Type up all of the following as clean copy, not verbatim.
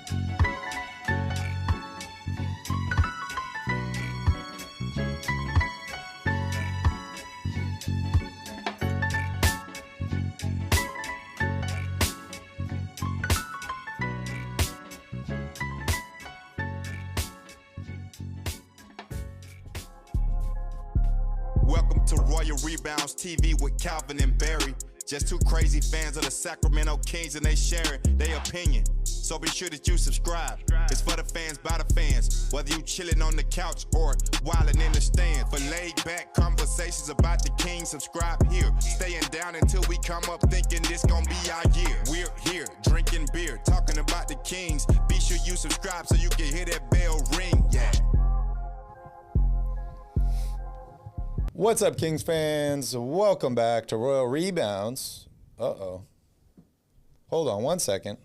Welcome to Royal Rebounds TV with Calvin and Barry. Just two crazy fans of the Sacramento Kings, and they sharing their opinion. So be sure that you subscribe. It's for the fans, by the fans. Whether you chilling on the couch or wilding in the stand. For laid-back conversations about the Kings, subscribe here. Staying down until we come up thinking this gonna be our year. We're here, drinking beer, talking about the Kings. Be sure you subscribe so you can hear that bell ring. Yeah. What's up, Kings fans? Welcome back to Royal Rebounds. Uh-oh. Hold on one second.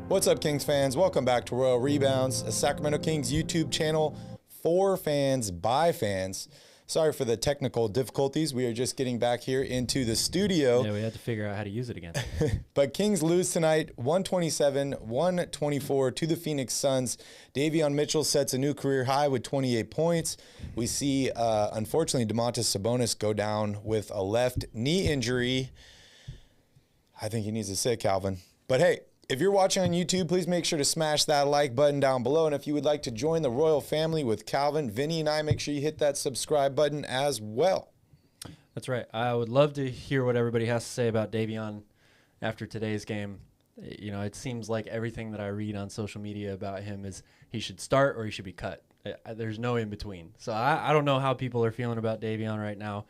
What's up, Kings fans? Welcome back to Royal Rebounds, a Sacramento Kings YouTube channel for fans by fans. Sorry for the technical difficulties. We are just getting back here into the studio. Yeah, we had to figure out how to use it again. But Kings lose tonight, 127-124 to the Phoenix Suns. Davion Mitchell sets a new career high with 28 points. We see, unfortunately, Domantas Sabonis go down with a left knee injury. I think he needs to sit, Calvin. But hey, if you're watching on YouTube, please make sure to smash that like button down below. And if you would like to join the Royal family with Calvin, Vinny, and I, make sure you hit that subscribe button as well. That's right. I would love to hear what everybody has to say about Davion after today's game. You know, it seems like everything that I read on social media about him is he should start or he should be cut. There's no in between. So I don't know how people are feeling about Davion right now.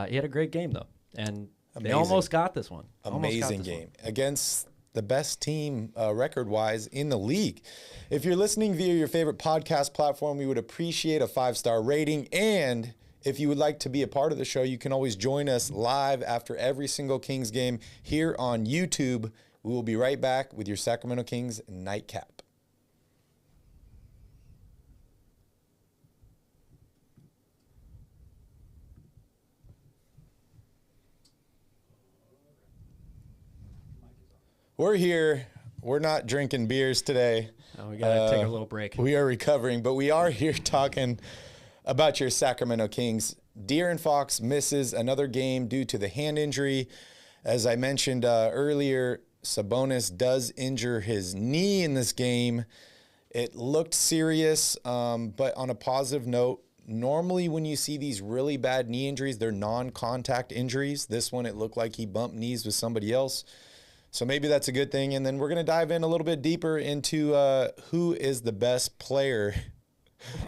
He had a great game, though. And they almost got this one. Amazing game against the best team record-wise in the league. If you're listening via your favorite podcast platform, we would appreciate a 5-star rating. And if you would like to be a part of the show, you can always join us live after every single Kings game here on YouTube. We will be right back with your Sacramento Kings nightcap. We're here. We're not drinking beers today. Oh, we got to take a little break. We are recovering, but we are here talking about your Sacramento Kings. Darren Fox misses another game due to the hand injury. As I mentioned earlier, Sabonis does injure his knee in this game. It looked serious, but on a positive note, normally when you see these really bad knee injuries, they're non-contact injuries. This one, it looked like he bumped knees with somebody else. So maybe that's a good thing. And then we're going to dive in a little bit deeper into who is the best player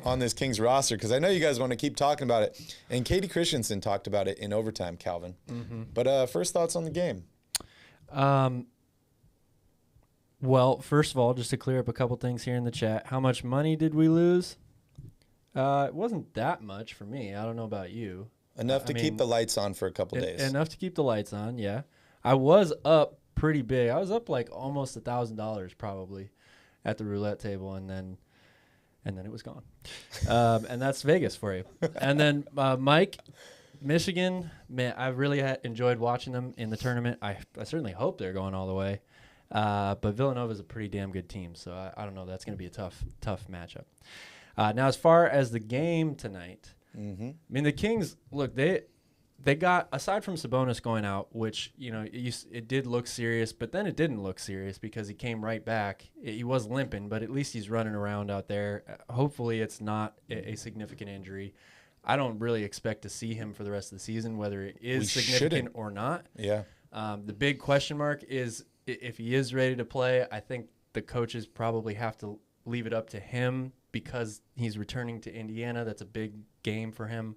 on this Kings roster, because I know you guys want to keep talking about it. And Katie Christensen talked about it in overtime, Calvin. Mm-hmm. But first thoughts on the game? Well, first of all, just to clear up a couple things here in the chat, how much money did we lose? It wasn't that much for me. I don't know about you. Enough to keep the lights on for a couple days. Enough to keep the lights on, yeah. I was up pretty big. I was up like almost $1,000 probably at the roulette table, and then it was gone. And that's Vegas for you. And then Mike, Michigan, man, I really enjoyed watching them in the tournament. I certainly hope they're going all the way. But Villanova is a pretty damn good team, so I don't know. That's going to be a tough matchup. Now, as far as the game tonight, I mean, the Kings, look, they got, aside from Sabonis going out, which, you know, it did look serious, but then it didn't look serious because he came right back. He was limping, but at least he's running around out there. Hopefully it's not a significant injury. I don't really expect to see him for the rest of the season, whether it is significant or not. Yeah. The big question mark is if he is ready to play. I think the coaches probably have to leave it up to him because he's returning to Indiana. That's a big game for him.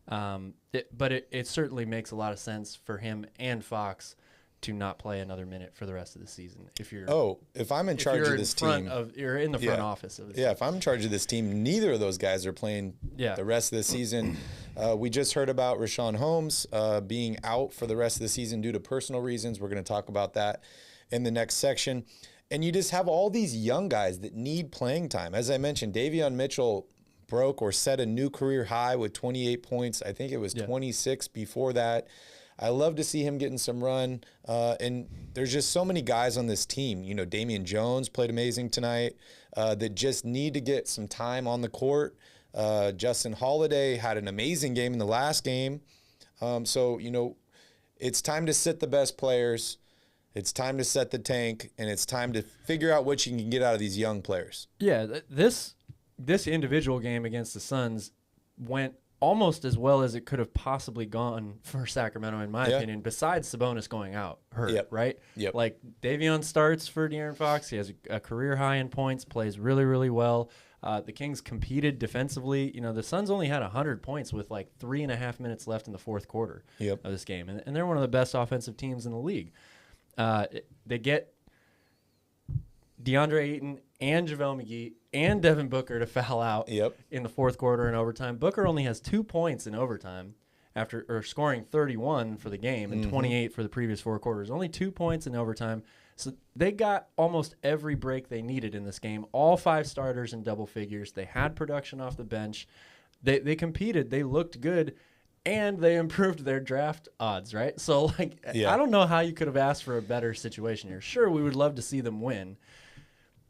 But it certainly makes a lot of sense for him and Fox to not play another minute for the rest of the season. If I'm in charge of this team, you're in the front office of this team. If I'm in charge of this team, neither of those guys are playing the rest of the season. We just heard about Richaun Holmes being out for the rest of the season due to personal reasons. We're going to talk about that in the next section. And you just have all these young guys that need playing time. As I mentioned, Davion Mitchell broke or set a new career high with 28 points. I think it was 26 before that. I love to see him getting some run. And there's just so many guys on this team. You know, Damian Jones played amazing tonight that just need to get some time on the court. Justin Holiday had an amazing game in the last game. So, you know, it's time to sit the best players. It's time to set the tank, and it's time to figure out what you can get out of these young players. Yeah, this individual game against the Suns went almost as well as it could have possibly gone for Sacramento, in my opinion, besides Sabonis going out hurt, right? Yep. Like, Davion starts for Darren Fox. He has a career high in points, plays really, really well. The Kings competed defensively. You know, the Suns only had 100 points with like 3.5 minutes left in the fourth quarter of this game. And they're one of the best offensive teams in the league. They get Deandre Ayton and JaVale McGee and Devin Booker to foul out in the fourth quarter and overtime. Booker only has 2 points in overtime after scoring 31 for the game and 28 for the previous 4 quarters. Only 2 points in overtime. So they got almost every break they needed in this game. All 5 starters in double figures. They had production off the bench. They competed. They looked good. And they improved their draft odds, right? So, like, I don't know how you could have asked for a better situation here. Sure, we would love to see them win.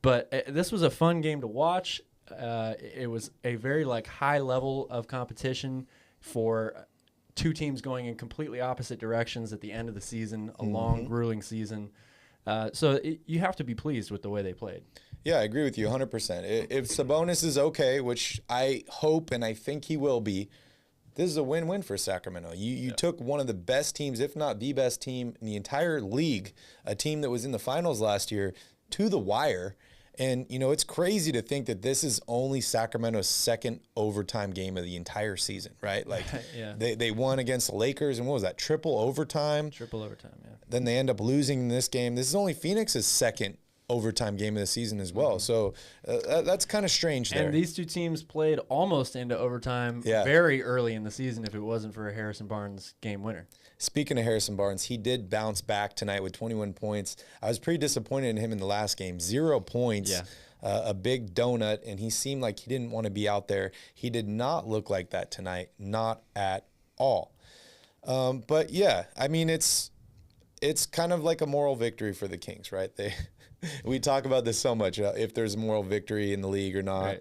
But this was a fun game to watch. It was a very, like, high level of competition for 2 teams going in completely opposite directions at the end of the season, a long, grueling season. So you have to be pleased with the way they played. Yeah, I agree with you 100%. If Sabonis is okay, which I hope and I think he will be, this is a win-win for Sacramento. You took one of the best teams, if not the best team in the entire league, a team that was in the finals last year, to the wire. And, you know, it's crazy to think that this is only Sacramento's second overtime game of the entire season, right? Like, they won against the Lakers, and what was that, triple overtime? Triple overtime, yeah. Then they end up losing in this game. This is only Phoenix's second overtime game of the season as well. So that's kind of strange there. And these 2 teams played almost into overtime very early in the season if it wasn't for a Harrison Barnes game winner. Speaking of Harrison Barnes, he did bounce back tonight with 21 points. I was pretty disappointed in him in the last game. 0 points, a big donut, and he seemed like he didn't want to be out there. He did not look like that tonight, not at all. But, yeah, I mean, it's kind of like a moral victory for the Kings, right? We talk about this so much, if there's a moral victory in the league or not. Right.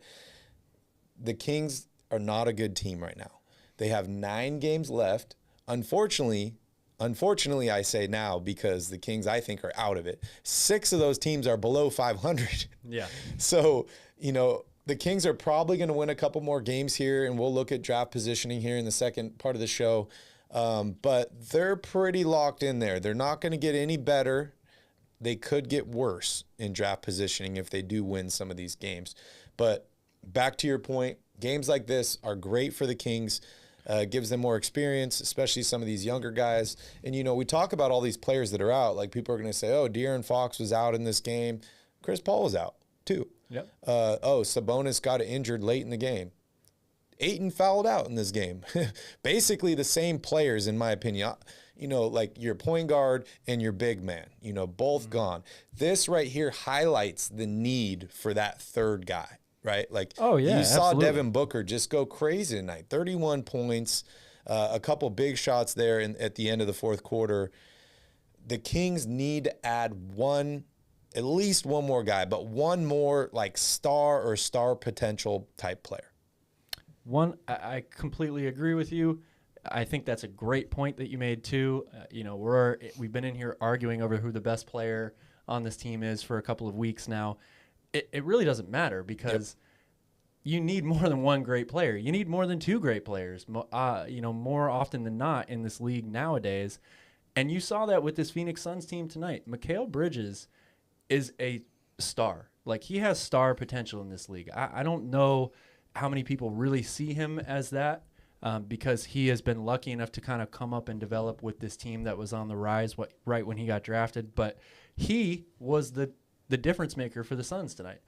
The Kings are not a good team right now. They have 9 games left. Unfortunately, I say now because the Kings, I think, are out of it. 6 of those teams are below 500. Yeah. So, you know, the Kings are probably going to win a couple more games here, and we'll look at draft positioning here in the second part of the show. But they're pretty locked in there. They're not going to get any better. They could get worse in draft positioning if they do win some of these games. But back to your point, games like this are great for the Kings. Gives them more experience, especially some of these younger guys. And, you know, we talk about all these players that are out. Like, people are going to say, oh, Darren Fox was out in this game. Chris Paul was out, too. Yep. Sabonis got injured late in the game. Ayton fouled out in this game. Basically the same players, in my opinion. You know, like your point guard and your big man, you know, both gone. This right here highlights the need for that third guy, right? Like, you saw Devin Booker just go crazy tonight. 31 points, a couple big shots there at the end of the fourth quarter. The Kings need to add at least one more guy, but one more like star or star potential type player. I completely agree with you. I think that's a great point that you made too. You know, we've been in here arguing over who the best player on this team is for a couple of weeks now. It really doesn't matter because you need more than one great player. You need more than 2 great players. You know, more often than not in this league nowadays. And you saw that with this Phoenix Suns team tonight. Mikal Bridges is a star. Like, he has star potential in this league. I don't know how many people really see him as that. Because he has been lucky enough to kind of come up and develop with this team that was on the rise right when he got drafted. But he was the difference maker for the Suns tonight.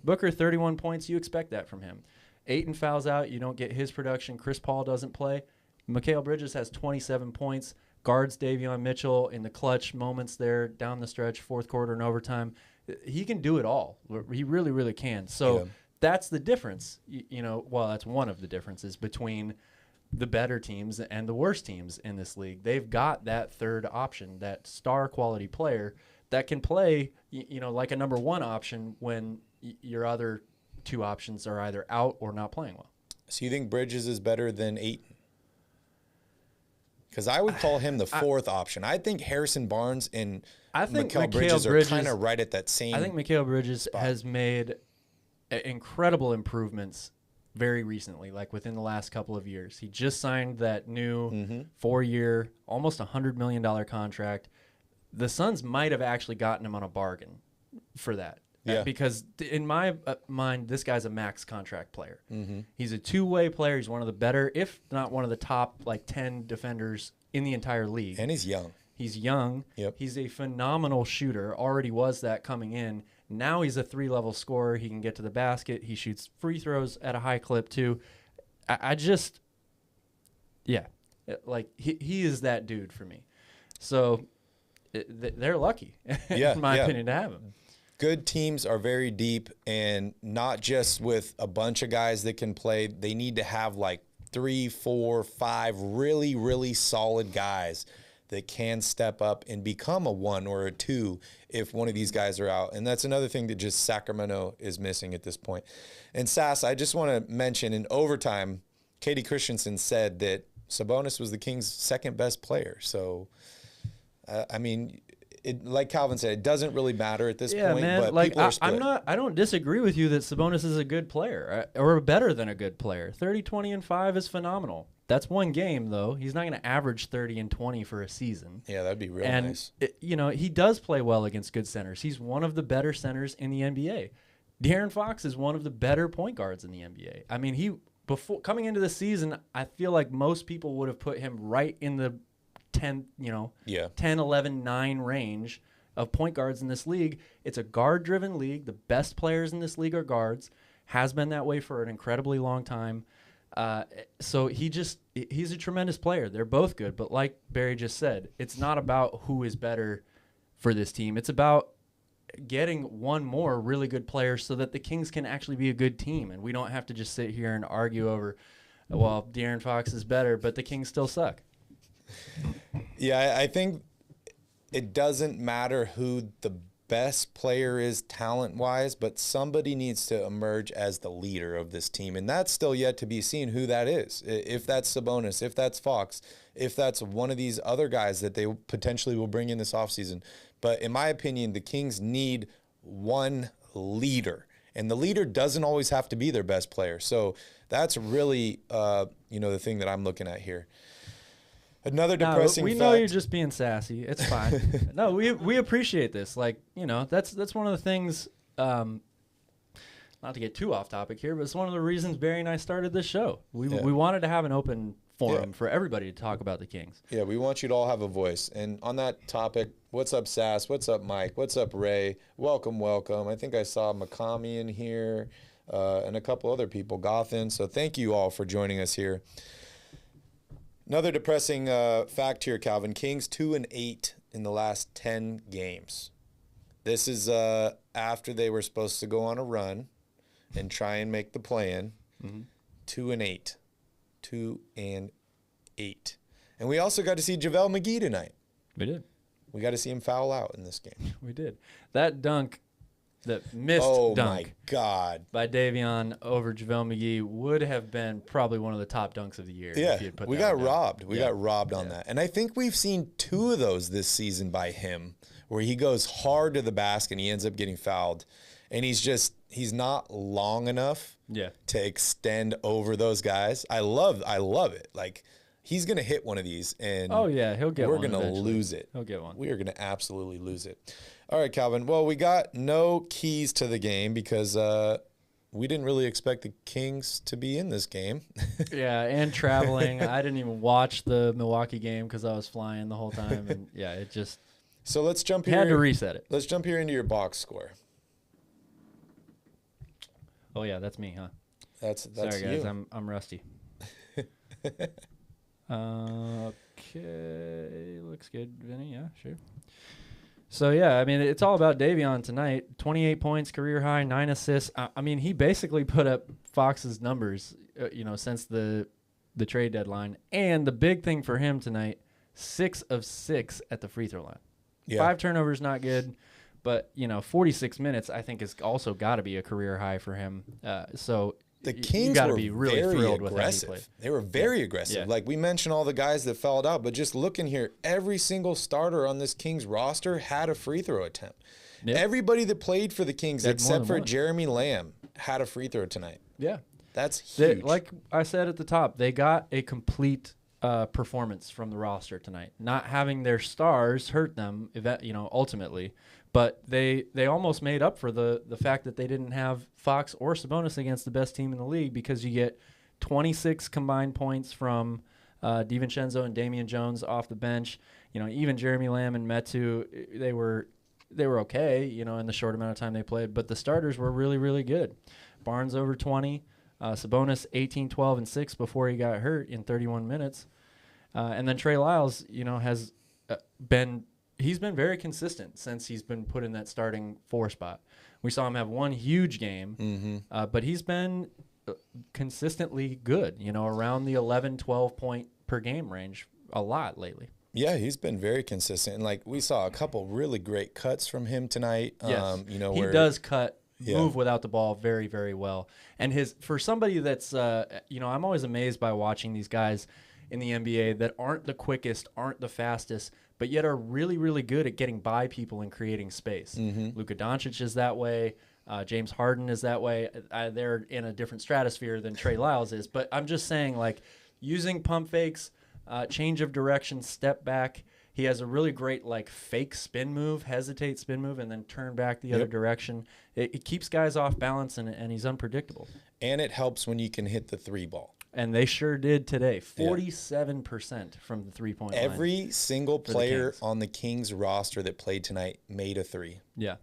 Booker, 31 points. You expect that from him. Ayton fouls out. You don't get his production. Chris Paul doesn't play. Mikal Bridges has 27 points. Guards Davion Mitchell in the clutch moments there down the stretch, fourth quarter and overtime. he can do it all. He really, really can. So that's the difference. Well, that's one of the differences between the better teams and the worst teams in this league. They've got that third option, that star quality player that can play, like a number one option when your other two options are either out or not playing well. So you think Bridges is better than Ayton? Because I would call him the fourth option. I think Harrison Barnes and Mikal Bridges are kind of right at that same. I think Mikal Bridges has made incredible improvements very recently, like within the last couple of years. He just signed that new 4-year, almost $100 million contract. The Suns might have actually gotten him on a bargain for that. Yeah. Because in my mind, this guy's a max contract player. He's a two-way player. He's one of the better, if not one of the top 10 defenders in the entire league. And he's young. He's young. Yep. He's a phenomenal shooter. Already was that coming in. Now he's a 3-level scorer. He can get to the basket. He shoots free throws at a high clip too. He is that dude for me. So they're lucky, in my opinion, to have him. Good teams are very deep, and not just with a bunch of guys that can play. They need to have 3, 4, 5 really, really solid guys that can step up and become a 1 or a 2 if one of these guys are out. And that's another thing that just Sacramento is missing at this point. And Sass, I just want to mention, in overtime, Katie Christensen said that Sabonis was the Kings' second best player. So, like Calvin said, it doesn't really matter at this point. Man, but people are split. I don't disagree with you that Sabonis is a good player or better than a good player. 30, 20, and 5 is phenomenal. That's one game, though. He's not going to average 30 and 20 for a season. Yeah, that'd be real nice. He does play well against good centers. He's one of the better centers in the NBA. Darren Fox is one of the better point guards in the NBA. I mean, before coming into the season, I feel like most people would have put him right in the 10, 11, 9 range of point guards in this league. It's a guard-driven league. The best players in this league are guards. Has been that way for an incredibly long time. So he's a tremendous player. They're both good, but like Barry just said, it's not about who is better for this team. It's about getting one more really good player so that the Kings can actually be a good team, and we don't have to just sit here and argue over, well, De'Aaron Fox is better, but the Kings still suck. Yeah, I think it doesn't matter who the best player is talent-wise, but somebody needs to emerge as the leader of this team, and that's still yet to be seen who that is. If that's Sabonis, if that's Fox, if that's one of these other guys that they potentially will bring in this offseason. But in my opinion, the Kings need one leader, and the leader doesn't always have to be their best player. So that's really, the thing that I'm looking at here. Another depressing we fact. know you're just being sassy. It's fine. No, we appreciate this. That's one of the things, not to get too off topic here, but it's one of the reasons Barry and I started this show. We wanted to have an open forum for everybody to talk about the Kings. Yeah, we want you to all have a voice. And on that topic, what's up, Sass? What's up, Mike? What's up, Ray? Welcome, welcome. I think I saw Makami in here and a couple other people, Gothin. So thank you all for joining us here. Another depressing fact here, Calvin. Kings 2-8 in the last 10 games. This is after they were supposed to go on a run and try and make the play-in. 2-8. 2-8. And we also got to see JaVale McGee tonight. We did. We got to see him foul out in this game. We did. That dunk, that missed dunk my God. by Davion over JaVale McGee would have been probably one of the top dunks of the year. Yeah, if he had put we that got robbed. We got robbed on that. And I think we've seen 2 of those this season by him where he goes hard to the basket and he ends up getting fouled. And he's not long enough to extend over those guys. I love it. Like, he's going to hit one of these, and he'll get one. We're going to lose it. He'll get one. We are going to absolutely lose it. All right, Calvin. Well, we got no keys to the game because we didn't really expect the Kings to be in this game. Yeah, and traveling. I didn't even watch the Milwaukee game because I was flying the whole time, and it just. So let's jump here. Had to reset it. Let's jump here into your box score. Oh yeah, that's me, huh? That's Sorry, guys, you. I'm rusty. Okay, looks good, Vinny. Yeah, sure. So, yeah, I mean, it's all about Davion tonight. 28 points, career high, 9 assists. I mean, he basically put up Fox's numbers, since the trade deadline. And the big thing for him tonight, 6 of 6 at the free throw line. Yeah. 5 turnovers, not good. But, 46 minutes, I think, has also got to be a career high for him. So the Kings got to were be really very thrilled aggressive. with how he played. They were very aggressive. Yeah. Like we mentioned all the guys that fouled out, but just looking here, every single starter on this Kings roster had a free throw attempt. Yeah. Everybody that played for the Kings, Had more except than for one. Jeremy Lamb, had a free throw tonight. Yeah. That's huge. Like I said at the top, they got a complete performance from the roster tonight. Not having their stars hurt them, ultimately, but they almost made up for the fact that they didn't have Fox or Sabonis against the best team in the league, because you get 26 combined points from DiVincenzo and Damian Jones off the bench. Even Jeremy Lamb and Metu, they were okay, in the short amount of time they played, but the starters were really, really good. Barnes over 20. Sabonis 18, 12, and 6 before he got hurt in 31 minutes. And then Trey Lyles, has been very consistent since he's been put in that starting 4 spot. We saw him have one huge game, but he's been consistently good, around the 11, 12 point per game range a lot lately. Yeah, he's been very consistent. And we saw a couple really great cuts from him tonight. Yes. He does cut. Yeah. Move without the ball very, very well. And for somebody that's, I'm always amazed by watching these guys in the NBA that aren't the quickest, aren't the fastest, but yet are really, really good at getting by people and creating space. Luka Doncic is that way. James Harden is that way. They're in a different stratosphere than Trey Lyles is. But I'm just saying, using pump fakes, change of direction, step back. He has a really great fake spin move, hesitate spin move, and then turn back the other direction. It keeps guys off balance, and he's unpredictable. And it helps when you can hit the 3 ball. And they sure did today. 47% from the 3-point line. Every single player on the Kings roster that played tonight made a 3. Yeah.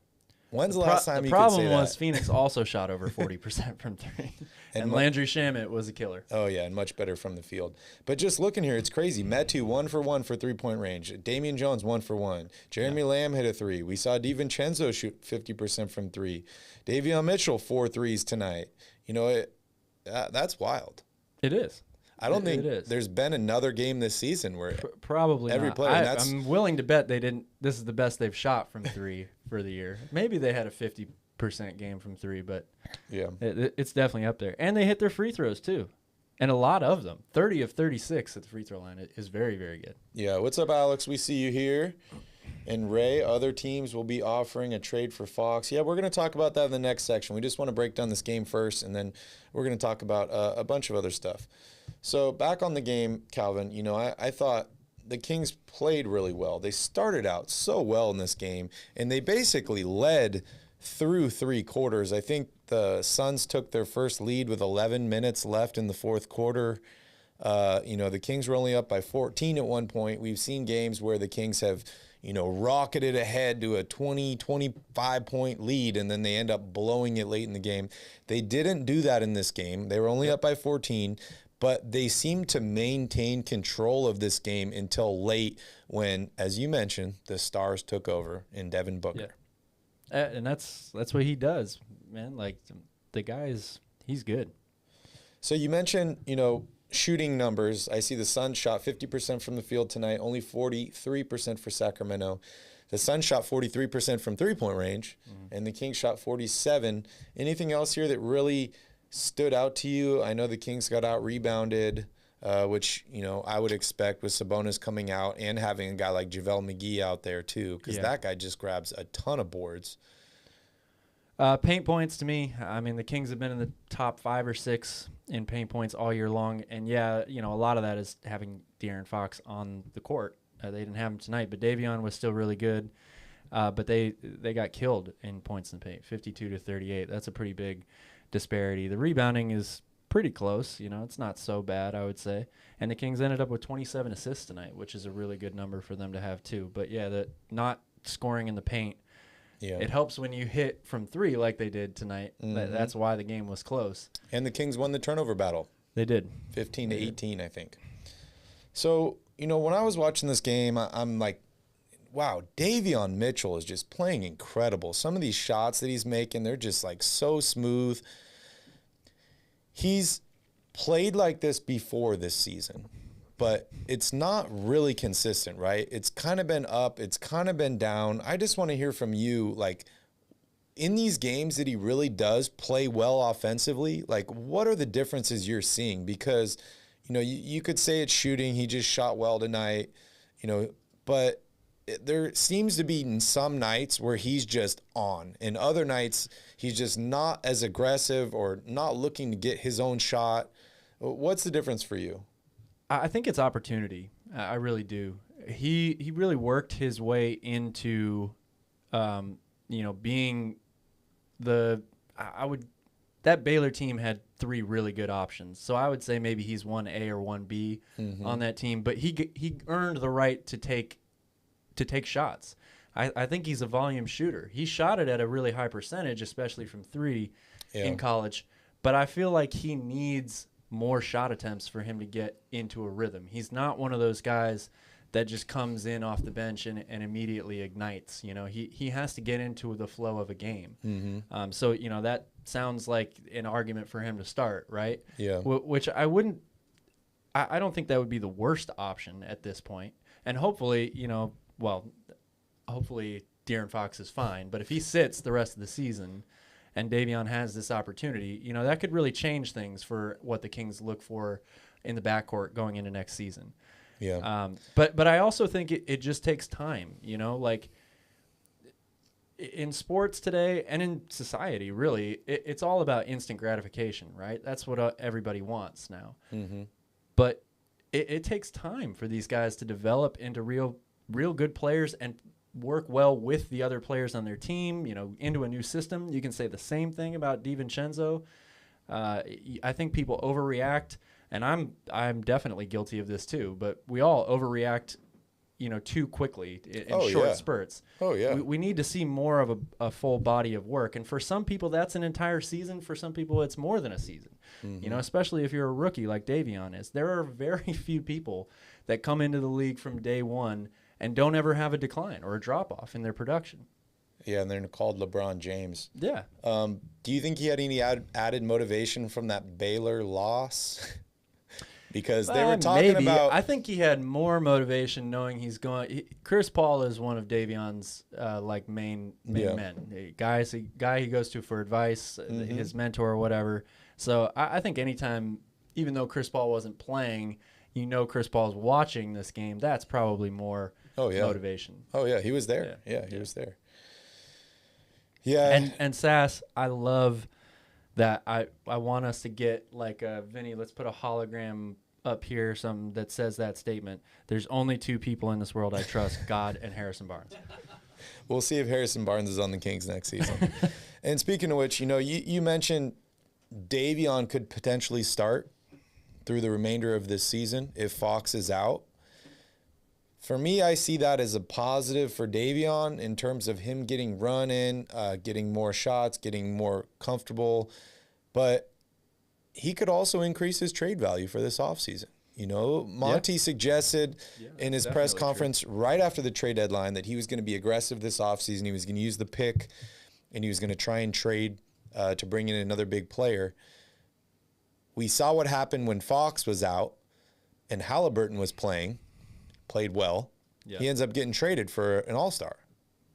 When's the last time you could say that? The problem was Phoenix also shot over 40% from 3. And Landry Shamet was a killer. Oh, yeah, and much better from the field. But just looking here, it's crazy. Metu, 1 for 1 for 3-point range. Damian Jones, 1 for 1. Jeremy Lamb hit a 3. We saw DiVincenzo shoot 50% from 3. Davion Mitchell, 4 threes tonight. That's wild. It is. I don't think there's been another game this season where probably every not. player. I'm willing to bet they didn't. This is the best they've shot from 3 for the year. Maybe they had a 50% game from 3, but yeah, it's definitely up there. And they hit their free throws too, and a lot of them. 30 of 36 at the free throw line is very, very good. Yeah. What's up, Alex? We see you here. And Ray, other teams will be offering a trade for Fox. Yeah, we're going to talk about that in the next section. We just want to break down this game first, and then we're going to talk about a bunch of other stuff. So back on the game, Calvin, I thought the Kings played really well. They started out so well in this game, and they basically led through 3 quarters. I think the Suns took their first lead with 11 minutes left in the 4th quarter. The Kings were only up by 14 at one point. We've seen games where the Kings have rocketed ahead to a 20, 25-point lead, and then they end up blowing it late in the game. They didn't do that in this game. They were only up by 14, but they seemed to maintain control of this game until late when, as you mentioned, the stars took over in Devin Booker. Yeah. And that's what he does, man. The guy he's good. So you mentioned, shooting numbers. I see the Suns shot 50% from the field tonight, only 43% for Sacramento. The Suns shot 43% from 3-point range, and the Kings shot 47%. Anything else here that really stood out to you? I know the Kings got out-rebounded, which, I would expect with Sabonis coming out and having a guy like JaVale McGee out there too, because that guy just grabs a ton of boards. Paint points to me, I mean, the Kings have been in the top 5 or 6 in paint points all year long. And, a lot of that is having Darren Fox on the court. They didn't have him tonight, but Davion was still really good. But they got killed in points in the paint, 52-38. That's a pretty big disparity. The rebounding is pretty close. It's not so bad, I would say. And the Kings ended up with 27 assists tonight, which is a really good number for them to have too. But, the not scoring in the paint, it helps when you hit from 3 like they did tonight. That's why the game was close. And the Kings won the turnover battle. They did. 15-18, I think. So, when I was watching this game, I'm like, wow, Davion Mitchell is just playing incredible. Some of these shots that he's making, they're just like so smooth. He's played like this before this season, but it's not really consistent, right? It's kind of been up, it's kind of been down. I just want to hear from you, like, in these games that he really does play well offensively, like, what are the differences you're seeing? Because, you know, you could say it's shooting, he just shot well tonight, you know, but there seems to be some nights where he's just on, and other nights he's just not as aggressive or not looking to get his own shot. What's the difference for you? I think it's opportunity. I really do. He really worked his way into, being that Baylor team had 3 really good options. So I would say maybe he's 1A or 1B on that team, but he earned the right to take shots. I think he's a volume shooter. He shot it at a really high percentage, especially from 3 in college, but I feel like he needs more shot attempts for him to get into a rhythm. He's not one of those guys that just comes in off the bench and immediately ignites. You know, he has to get into the flow of a game. So, you know, that sounds like an argument for him to start, right? Yeah. Which I don't think that would be the worst option at this point. And hopefully, hopefully Darren Fox is fine. But if he sits the rest of the season and Davion has this opportunity, you know, that could really change things for what the Kings look for in the backcourt going into next season. Yeah. But I also think it just takes time, you know, like in sports today and in society, really, it's all about instant gratification, right? That's what everybody wants now. But it takes time for these guys to develop into real good players and work well with the other players on their team, you know, into a new system. You can say the same thing about DiVincenzo. I think people overreact, and I'm definitely guilty of this too, but we all overreact, you know, too quickly in short spurts. Oh, yeah. We need to see more of a full body of work. And for some people, that's an entire season. For some people, it's more than a season. You know, especially if you're a rookie like Davion is. There are very few people that come into the league from day one and don't ever have a decline or a drop-off in their production. Yeah, and they're called LeBron James. Yeah. Do you think he had any added motivation from that Baylor loss? Because they were talking about... I think he had more motivation knowing he's going... Chris Paul is one of Davion's main men. A guy he goes to for advice, his mentor or whatever. So I think anytime, even though Chris Paul wasn't playing, you know Chris Paul's watching this game, that's probably more motivation. Oh, yeah, he was there. Yeah, he was there. Yeah. And Sass, I love that. I want us to get like Vinny, let's put a hologram up here, something that says that statement. There's only 2 people in this world I trust, God and Harrison Barnes. We'll see if Harrison Barnes is on the Kings next season. And speaking of which, you know, you mentioned Davion could potentially start through the remainder of this season if Fox is out. For me, I see that as a positive for Davion in terms of him getting run in, getting more shots, getting more comfortable. But he could also increase his trade value for this offseason. You know, Monty suggested in his press conference right after the trade deadline that he was going to be aggressive this offseason. He was going to use the pick, and he was going to try and trade to bring in another big player. We saw what happened when Fox was out and Halliburton was played well. Yeah. He ends up getting traded for an all-star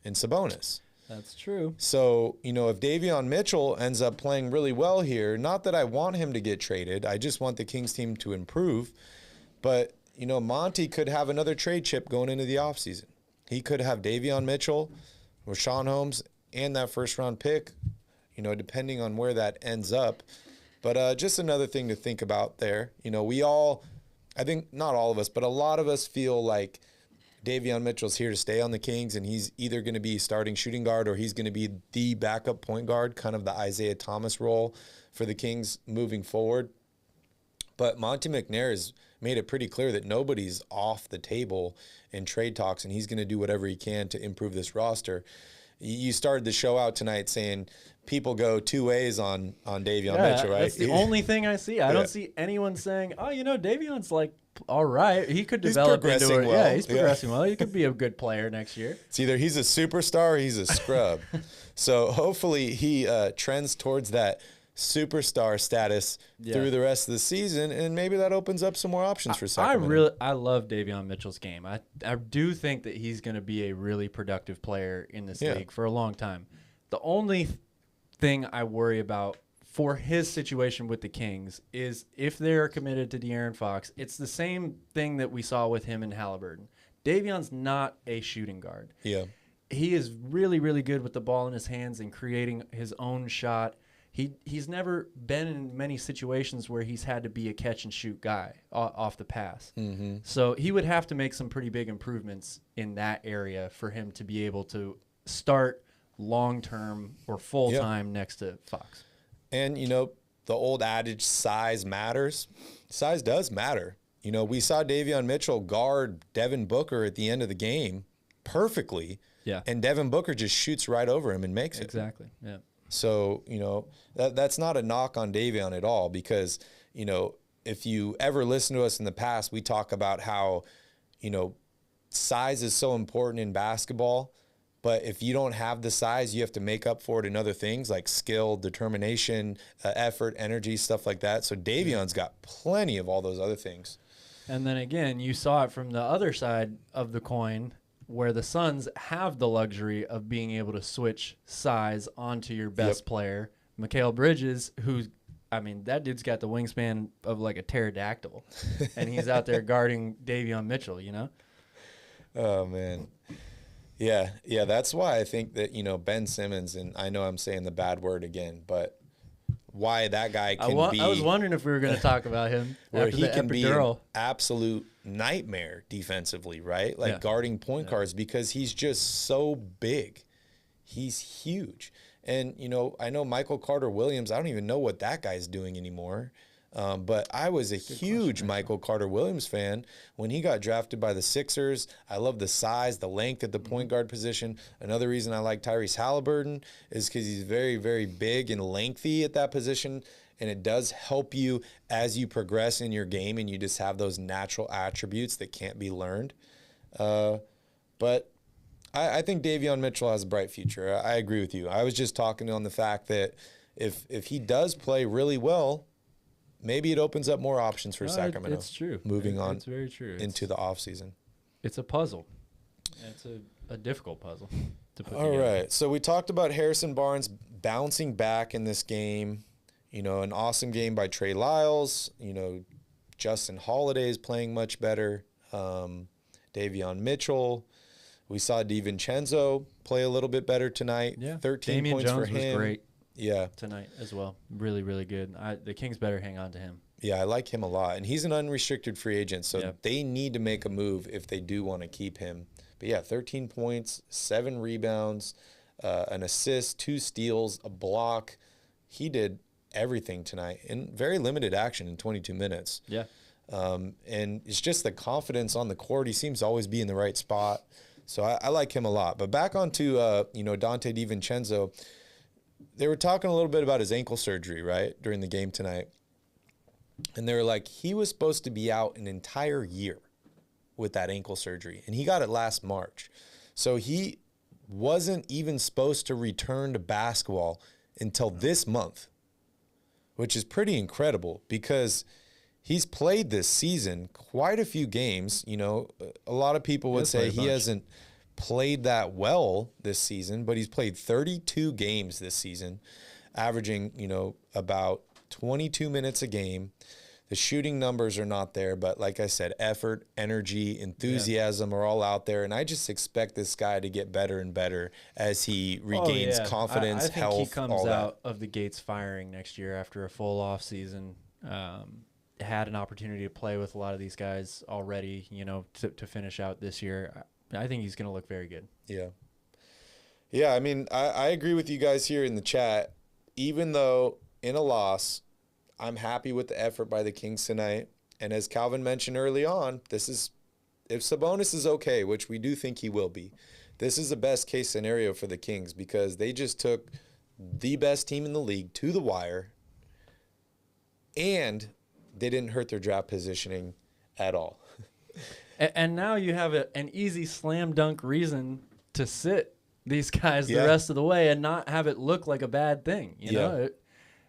in Sabonis. That's true. So, you know, if Davion Mitchell ends up playing really well here, not that I want him to get traded, I just want the Kings team to improve. But, you know, Monty could have another trade chip going into the offseason. He could have Davion Mitchell, Rashawn Holmes, and that first-round pick, you know, depending on where that ends up. But just another thing to think about there. You know, we all, I think not all of us, but a lot of us feel like Davion Mitchell's here to stay on the Kings, and he's either going to be starting shooting guard or he's going to be the backup point guard, kind of the Isaiah Thomas role for the Kings moving forward. But Monty McNair has made it pretty clear that nobody's off the table in trade talks, and he's going to do whatever he can to improve this roster. You started the show out tonight saying people go two ways on Davion Mitchell, right? That's the only thing I see. I don't see anyone saying, "Oh, Davion's like all right. He could develop into it." Well. Yeah, he's progressing well. He could be a good player next year. It's either he's a superstar or he's a scrub. So hopefully he trends towards that superstar status through the rest of the season, and maybe that opens up some more options for Sacramento. I love Davion Mitchell's game. I do think that he's going to be a really productive player in this league for a long time. The only thing I worry about for his situation with the Kings is if they're committed to Darren Fox, it's the same thing that we saw with him and Halliburton. Davion's not a shooting guard. Yeah. He is really, really good with the ball in his hands and creating his own shot. He's never been in many situations where he's had to be a catch-and-shoot guy off the pass. Mm-hmm. So he would have to make some pretty big improvements in that area for him to be able to start long-term or full-time next to Fox. And, the old adage, size matters. Size does matter. We saw Davion Mitchell guard Devin Booker at the end of the game perfectly. Yeah. And Devin Booker just shoots right over him and makes it. Exactly, yeah. So, that's not a knock on Davion at all because, if you ever listen to us in the past, we talk about how, size is so important in basketball. But if you don't have the size, you have to make up for it in other things like skill, determination, effort, energy, stuff like that. So Davion's got plenty of all those other things. And then again, you saw it from the other side of the coin where the Suns have the luxury of being able to switch size onto your best player. Mikal Bridges, that dude's got the wingspan of like a pterodactyl. And he's out there guarding Davion Mitchell, Oh, man. Yeah, that's why I think that, Ben Simmons, and I know I'm saying the bad word again, but why that guy can be... I was wondering if we were going to talk about him where after he the can be an epidural. absolute nightmare defensively, right? Like guarding point guards because he's just so big. He's huge. And, I know Michael Carter-Williams, I don't even know what that guy's doing anymore. But I was a huge Michael Carter-Williams fan when he got drafted by the Sixers. I love the size, the length at the point guard position. Another reason I like Tyrese Halliburton is because he's very, very big and lengthy at that position, and it does help you as you progress in your game and you just have those natural attributes that can't be learned. But I think Davion Mitchell has a bright future. I agree with you. I was just talking on the fact that if he does play really well, maybe it opens up more options for Sacramento. It's true. Moving on it's very true. into the offseason. It's a puzzle. It's a difficult puzzle to put All together. right. So we talked about Harrison Barnes bouncing back in this game. An awesome game by Trey Lyles. Justin Holiday is playing much better. Davion Mitchell. We saw DiVincenzo play a little bit better tonight. Yeah. 13 Damian points Jones for him. was great. Yeah. Tonight as well. Really, really good. The Kings better hang on to him. Yeah, I like him a lot. And he's an unrestricted free agent, so they need to make a move if they do want to keep him. But yeah, 13 points, 7 rebounds, an assist, 2 steals, a block. He did everything tonight in very limited action in 22 minutes. Yeah. And it's just the confidence on the court. He seems to always be in the right spot. So I like him a lot. But back onto, Dante DiVincenzo. They were talking a little bit about his ankle surgery, right, during the game tonight. And they were like, he was supposed to be out an entire year with that ankle surgery. And he got it last March. So he wasn't even supposed to return to basketball until this month, which is pretty incredible because he's played this season quite a few games. A lot of people would say he hasn't played that well this season, but he's played 32 games this season, averaging, about 22 minutes a game. The shooting numbers are not there, but like I said, effort, energy, enthusiasm are all out there, and I just expect this guy to get better and better as he regains confidence, I think health, he comes all out that. of the gates firing next year after a full off season. Had an opportunity to play with a lot of these guys already, to finish out this year. I think he's going to look very good. Yeah. Yeah, I mean, I agree with you guys here in the chat. Even though in a loss, I'm happy with the effort by the Kings tonight. And as Calvin mentioned early on, if Sabonis is okay, which we do think he will be, this is the best case scenario for the Kings because they just took the best team in the league to the wire, and they didn't hurt their draft positioning at all. And now you have an easy slam dunk reason to sit these guys the rest of the way and not have it look like a bad thing. You know,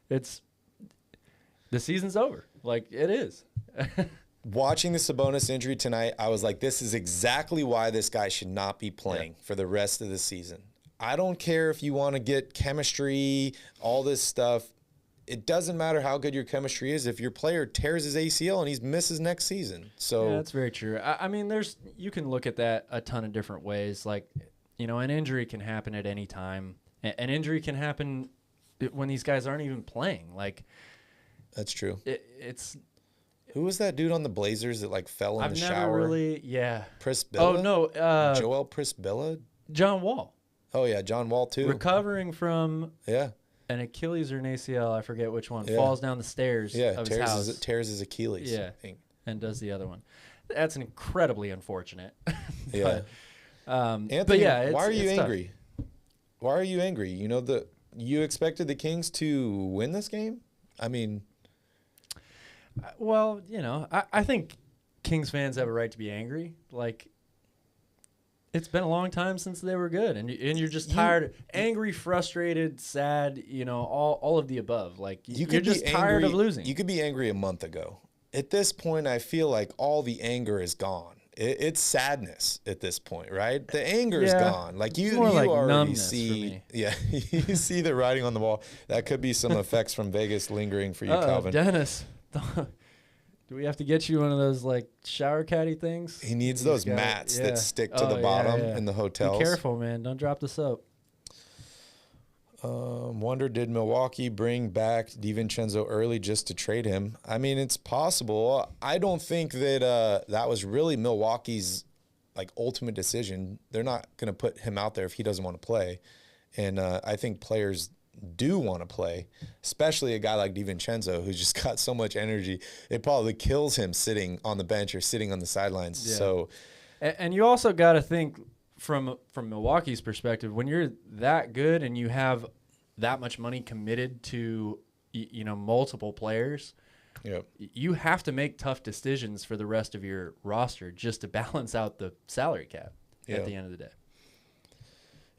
it's the season's over. Like, it is. Watching the Sabonis injury tonight, I was like, this is exactly why this guy should not be playing for the rest of the season. I don't care if you want to get chemistry, all this stuff. It doesn't matter how good your chemistry is if your player tears his ACL and he misses next season. So yeah, that's very true. I mean, you can look at that a ton of different ways. Like, you know, an injury can happen at any time. An injury can happen when these guys aren't even playing. Like, that's true. It's who was that dude on the Blazers that like fell in the shower? I've never really, Prisbilla? Oh no, Joel Prisbilla? John Wall. Oh yeah, John Wall too. Recovering from an Achilles or an ACL, I forget which one, falls down the stairs of his house. Tears his Achilles. Yeah, and does the other one. That's incredibly unfortunate. Anthony, but yeah, why are you angry? Tough. Why are you angry? You know, you expected the Kings to win this game? I mean... Well, you know, I think Kings fans have a right to be angry. Like, it's been a long time since they were good, and you're just tired, angry, frustrated, sad. You know, all of the above. Like, you're just tired of losing. You could be angry a month ago. At this point, I feel like all the anger is gone. It's sadness at this point, right? The anger is gone. Like you already see, you see the writing on the wall. That could be some effects from Vegas lingering for you, Calvin. Dennis. Do we have to get you one of those like shower caddy things? He needs those mats that stick to the bottom in the hotels. Be careful, man. Don't drop the soap. Wonder, did Milwaukee bring back DiVincenzo early just to trade him? I mean, it's possible. I don't think that that was really Milwaukee's like ultimate decision. They're not going to put him out there if he doesn't want to play. And I think players do want to play, especially a guy like DiVincenzo who's just got so much energy. It probably kills him sitting on the bench or sitting on the sidelines. Yeah. So, and you also got to think from Milwaukee's perspective, when you're that good and you have that much money committed to multiple players, you have to make tough decisions for the rest of your roster just to balance out the salary cap at the end of the day.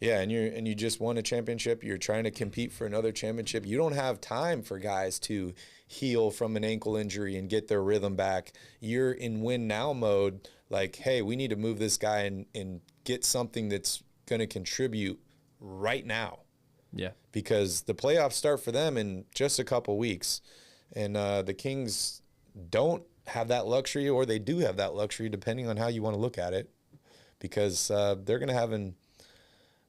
Yeah, and you just won a championship. You're trying to compete for another championship. You don't have time for guys to heal from an ankle injury and get their rhythm back. You're in win now mode. Like, hey, we need to move this guy and get something that's going to contribute right now. Yeah. Because the playoffs start for them in just a couple weeks. And the Kings don't have that luxury, or they do have that luxury, depending on how you want to look at it. Because they're going to have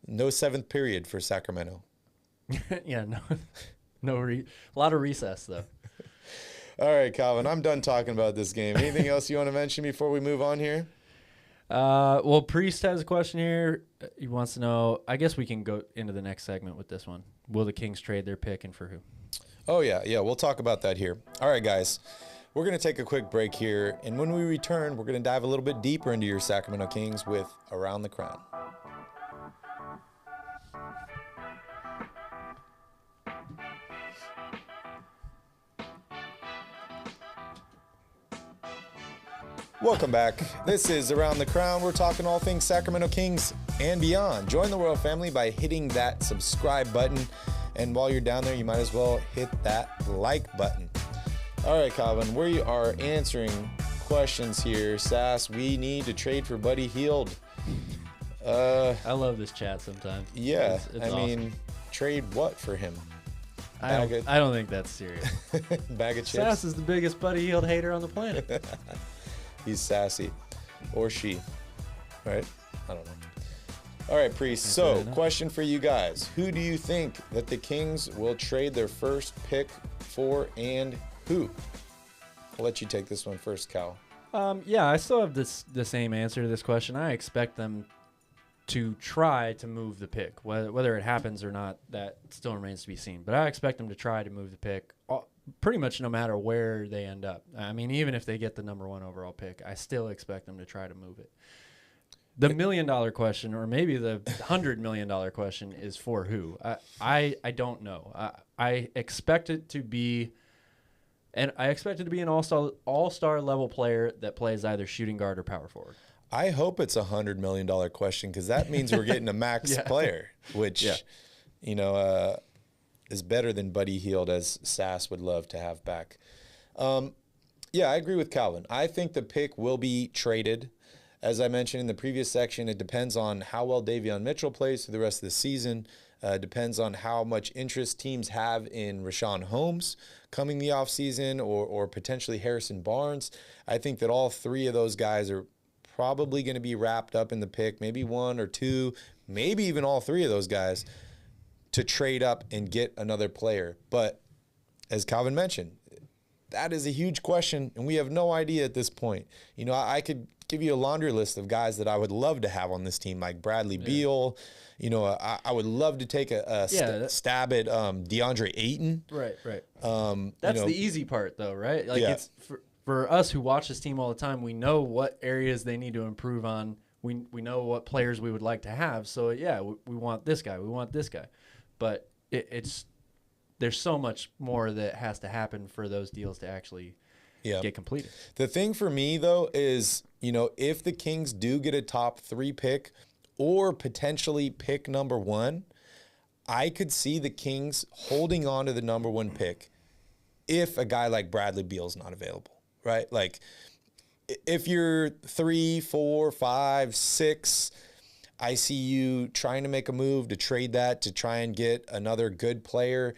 no seventh period for Sacramento. Yeah, a lot of recess, though. All right, Calvin, I'm done talking about this game. Anything else you want to mention before we move on here? Well, Priest has a question here. He wants to know, I guess we can go into the next segment with this one. Will the Kings trade their pick and for who? Oh, yeah, we'll talk about that here. All right, guys, we're going to take a quick break here, and when we return, we're going to dive a little bit deeper into your Sacramento Kings with Around the Crown. Welcome back. This is Around the Crown. We're talking all things Sacramento Kings and beyond. Join the royal family by hitting that subscribe button. And while you're down there, you might as well hit that like button. All right, Calvin, we are answering questions here. Sass, we need to trade for Buddy Hield. I love this chat sometimes. Yeah, it's I awesome. mean, trade what for him? I don't think that's serious. Bag of chips? Sass is the biggest Buddy Hield hater on the planet. He's sassy. Or she. Right? I don't know. All right, Priest. So, question for you guys. Who do you think that the Kings will trade their first pick for, and who? I'll let you take this one first, Cal. Yeah, I still have the same answer to this question. I expect them to try to move the pick. Whether it happens or not, that still remains to be seen. But I expect them to try to move the pick pretty much no matter where they end up. I mean, even if they get the number 1 overall pick, I still expect them to try to move it. The $1 million question, or maybe the $100 million question, is for who? I don't know. I expect it to be, and I expect it to be an all-star level player that plays either shooting guard or power forward. I hope it's $100 million question, because that means we're getting a max player, which is better than Buddy Hield, as Sass would love to have back. Yeah, I agree with Calvin. I think the pick will be traded. As I mentioned in the previous section, it depends on how well Davion Mitchell plays for the rest of the season. Depends on how much interest teams have in Rashawn Holmes coming the offseason, or potentially Harrison Barnes. I think that all three of those guys are probably going to be wrapped up in the pick, maybe one or two, maybe even all three of those guys, to trade up and get another player. But as Calvin mentioned, that is a huge question, and we have no idea at this point. I could give you a laundry list of guys that I would love to have on this team, like Bradley Beal. I would love to take a stab at DeAndre Ayton. Right. That's the easy part, though, right? Like, it's for us who watch this team all the time, we know what areas they need to improve on. We know what players we would like to have. So, we want this guy. We want this guy. But there's so much more that has to happen for those deals to actually get completed. The thing for me, though, is, if the Kings do get a top 3 pick or potentially pick number 1, I could see the Kings holding on to the number 1 pick if a guy like Bradley Beal's not available, right? Like, if you're 3, 4, 5, 6, I see you trying to make a move to trade that to try and get another good player,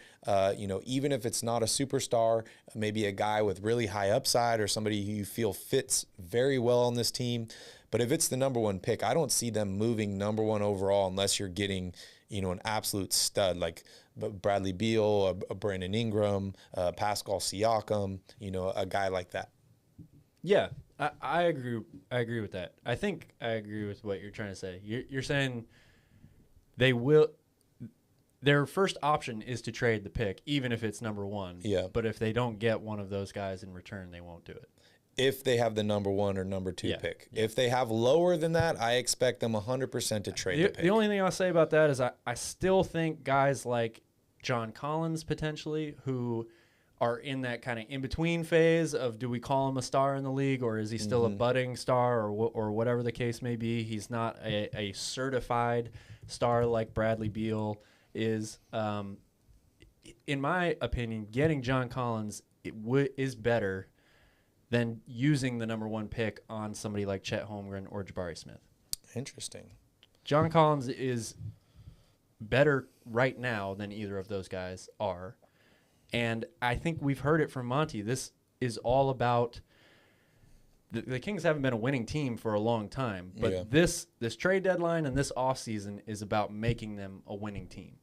even if it's not a superstar, maybe a guy with really high upside or somebody who you feel fits very well on this team. But if it's the number 1 pick, I don't see them moving number 1 overall unless you're getting, an absolute stud like Bradley Beal, a Brandon Ingram, Pascal Siakam, a guy like that. Yeah. I agree. I agree with that. I think I agree with what you're trying to say. You're saying they will. Their first option is to trade the pick, even if it's number 1. Yeah. But if they don't get one of those guys in return, they won't do it. If they have the number 1 or number 2 pick. Yeah. If they have lower than that, I expect them 100% to trade the pick. The only thing I'll say about that is I still think guys like John Collins potentially, who are in that kind of in-between phase of, do we call him a star in the league, or is he still a budding star, or whatever the case may be. He's not a certified star like Bradley Beal is. In my opinion, getting John Collins is better than using the number 1 pick on somebody like Chet Holmgren or Jabari Smith. Interesting. John Collins is better right now than either of those guys are. And I think we've heard it from Monty. This is all about the Kings haven't been a winning team for a long time, but this trade deadline and this offseason is about making them a winning team.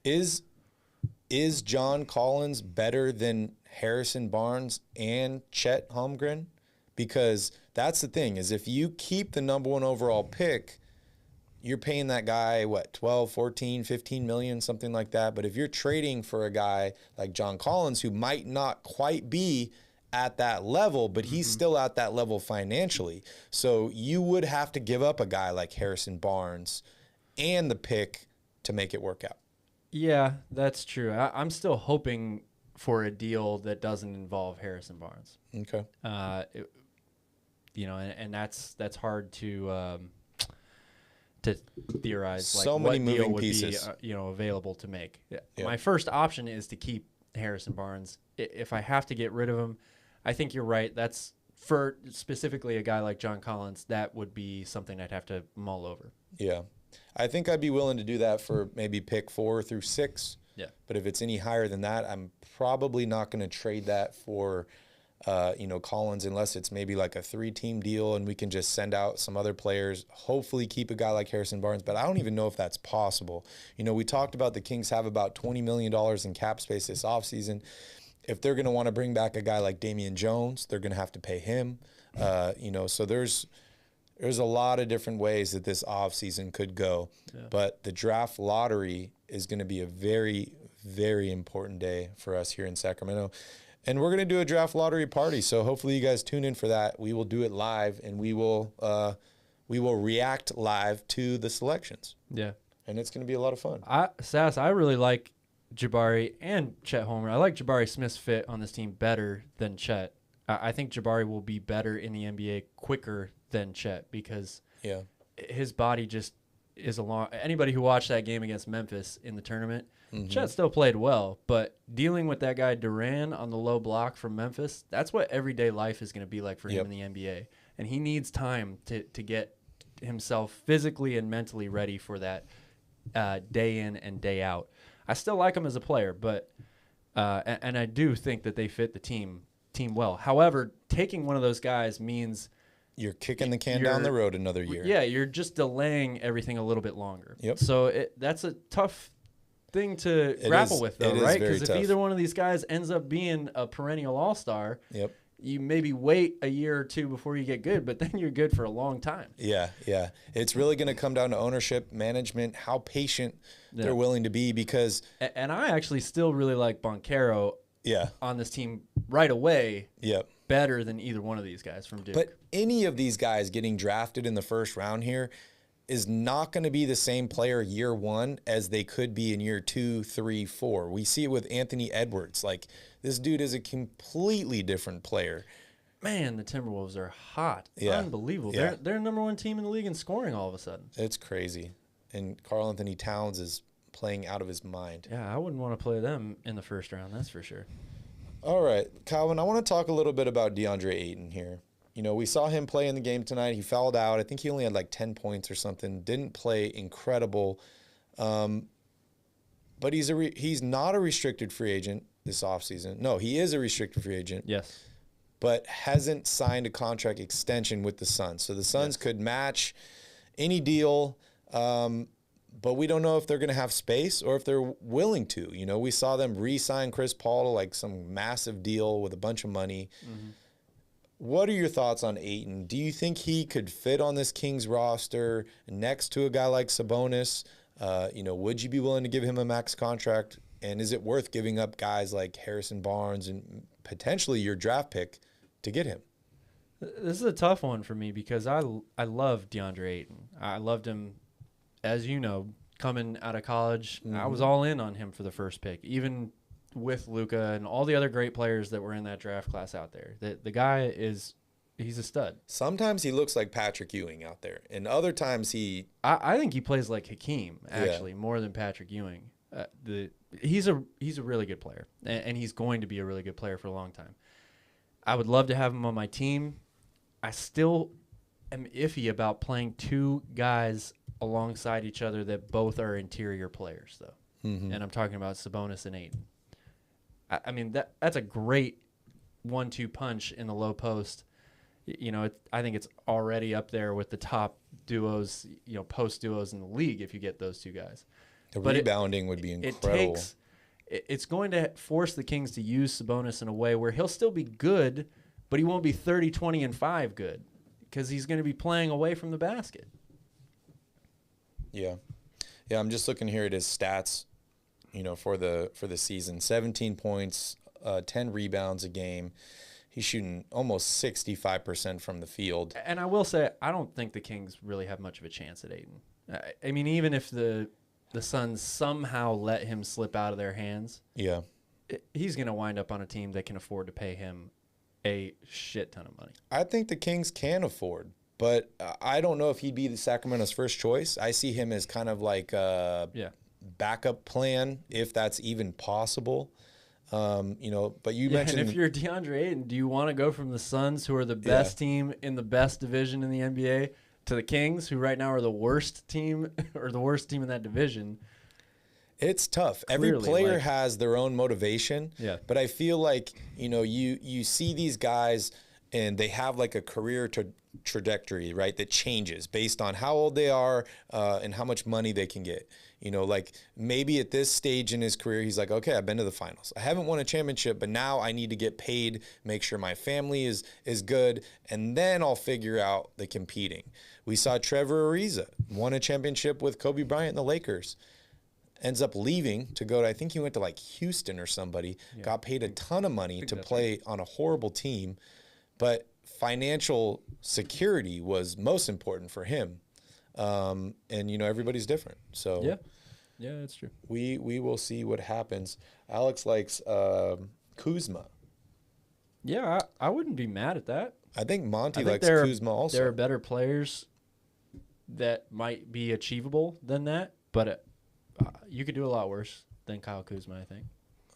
Is John Collins better than Harrison Barnes and Chet Holmgren? Because that's the thing, is if you keep the number 1 overall pick, you're paying that guy, 12, 14, 15 million, something like that. But if you're trading for a guy like John Collins, who might not quite be at that level, but he's still at that level financially. So you would have to give up a guy like Harrison Barnes and the pick to make it work out. Yeah, that's true. I'm still hoping for a deal that doesn't involve Harrison Barnes. Okay. And that's hard to theorize, like, so many what moving deal would pieces be available to make. My first option is to keep Harrison Barnes. If I have to get rid of him, I think you're right. That's for specifically a guy like John Collins. That would be something I'd have to mull over. Yeah, I think I'd be willing to do that for maybe pick 4 through 6. Yeah, but if it's any higher than that, I'm probably not going to trade that for Collins, unless it's maybe like a 3-team deal and we can just send out some other players, hopefully keep a guy like Harrison Barnes. But I don't even know if that's possible. We talked about the Kings have about $20 million in cap space this offseason. If they're going to want to bring back a guy like Damian Jones, they're going to have to pay him. So there's a lot of different ways that this offseason could go. Yeah. But the draft lottery is going to be a very, very important day for us here in Sacramento. And we're going to do a draft lottery party, so hopefully you guys tune in for that. We will do it live, and we will we will react live to the selections. Yeah. And it's going to be a lot of fun. I really like Jabari and Chet Holmgren. I like Jabari Smith's fit on this team better than Chet. I think Jabari will be better in the NBA quicker than Chet because his body just is anybody who watched that game against Memphis in the tournament, Chet still played well, but dealing with that guy Duran on the low block from Memphis, that's what everyday life is going to be like for him in the NBA. And he needs time to get himself physically and mentally ready for that day in and day out. I still like him as a player, but and I do think that they fit the team well. However, taking one of those guys means you're kicking the can down the road another year. Yeah, you're just delaying everything a little bit longer. Yep. So that's a tough thing to grapple with, though, right? Because if either one of these guys ends up being a perennial all-star, you maybe wait a year or two before you get good, but then you're good for a long time. Yeah. It's really going to come down to ownership, management, how patient they're willing to be because... And I actually still really like Banchero on this team right away. Better than either one of these guys from Duke. But any of these guys getting drafted in the first round here is not going to be the same player year one as they could be in year 2, 3, 4. We see it with Anthony Edwards. Like, this dude is a completely different player. Man, the Timberwolves are hot. Unbelievable. They're number one team in the league in scoring all of a sudden. It's crazy. And Karl Anthony Towns is playing out of his mind. Yeah, I wouldn't want to play them in the first round, that's for sure. All right, Calvin, I want to talk a little bit about Deandre Ayton here. You know, we saw him play in the game tonight. He fouled out. I think he only had like 10 points or something. Didn't play incredible. But he's not a restricted free agent this offseason. No, he is a restricted free agent. Yes. But hasn't signed a contract extension with the Suns. So the Suns could match any deal. But we don't know if they're going to have space or if they're willing to. You know, we saw them re-sign Chris Paul to like some massive deal with a bunch of money. What are your thoughts on Ayton? Do you think he could fit on this Kings roster next to a guy like Sabonis? You know, would you be willing to give him a max contract? And is it worth giving up guys like Harrison Barnes and potentially your draft pick to get him? This is a tough one for me because I love DeAndre Ayton. I loved him, as you know, coming out of college. I was all in on him for the first pick, even with Luka and all the other great players that were in that draft class out there. The guy he's a stud. Sometimes he looks like Patrick Ewing out there, and other times I think he plays like Hakeem, actually, more than Patrick Ewing. He's a really good player, and he's going to be a really good player for a long time. I would love to have him on my team. I still am iffy about playing two guys alongside each other that both are interior players, though. And I'm talking about Sabonis and Ayton. I mean, that's a great 1-2 punch in the low post. You know, I think it's already up there with the top duos, you know, post duos in the league if you get those two guys. The rebounding would be incredible. It's going to force the Kings to use Sabonis in a way where he'll still be good, but he won't be 30, 20, and 5 good because he's going to be playing away from the basket. Yeah, I'm just looking here at his stats, you know, for the season. 17 points, 10 rebounds a game. He's shooting almost 65% from the field. And I will say, I don't think the Kings really have much of a chance at Ayton. I mean, even if the Suns somehow let him slip out of their hands, he's going to wind up on a team that can afford to pay him a shit ton of money. I think the Kings can afford, but I don't know if he'd be the Sacramento's first choice. I see him as kind of like a backup plan, if that's even possible. You know, but you mentioned... And if you're DeAndre Ayton, do you want to go from the Suns, who are the best team in the best division in the NBA, to the Kings, who right now are the worst team or the worst team in that division? It's tough. Clearly, every player has their own motivation. But I feel like, you know, you see these guys and they have like a career trajectory, right, that changes based on how old they are and how much money they can get. You know, like maybe at this stage in his career, he's like, okay, I've been to the finals. I haven't won a championship, but now I need to get paid, make sure my family is good, and then I'll figure out the competing. We saw Trevor Ariza won a championship with Kobe Bryant and the Lakers. Ends up leaving to go to, I think he went to like Houston or somebody, got paid a ton of money to play on a horrible team. But financial security was most important for him. And, you know, everybody's different. So yeah, that's true. We will see what happens. Alex likes Kuzma. Yeah, I wouldn't be mad at that. I think Monty likes Kuzma also. There are better players that might be achievable than that, but you could do a lot worse than Kyle Kuzma, I think.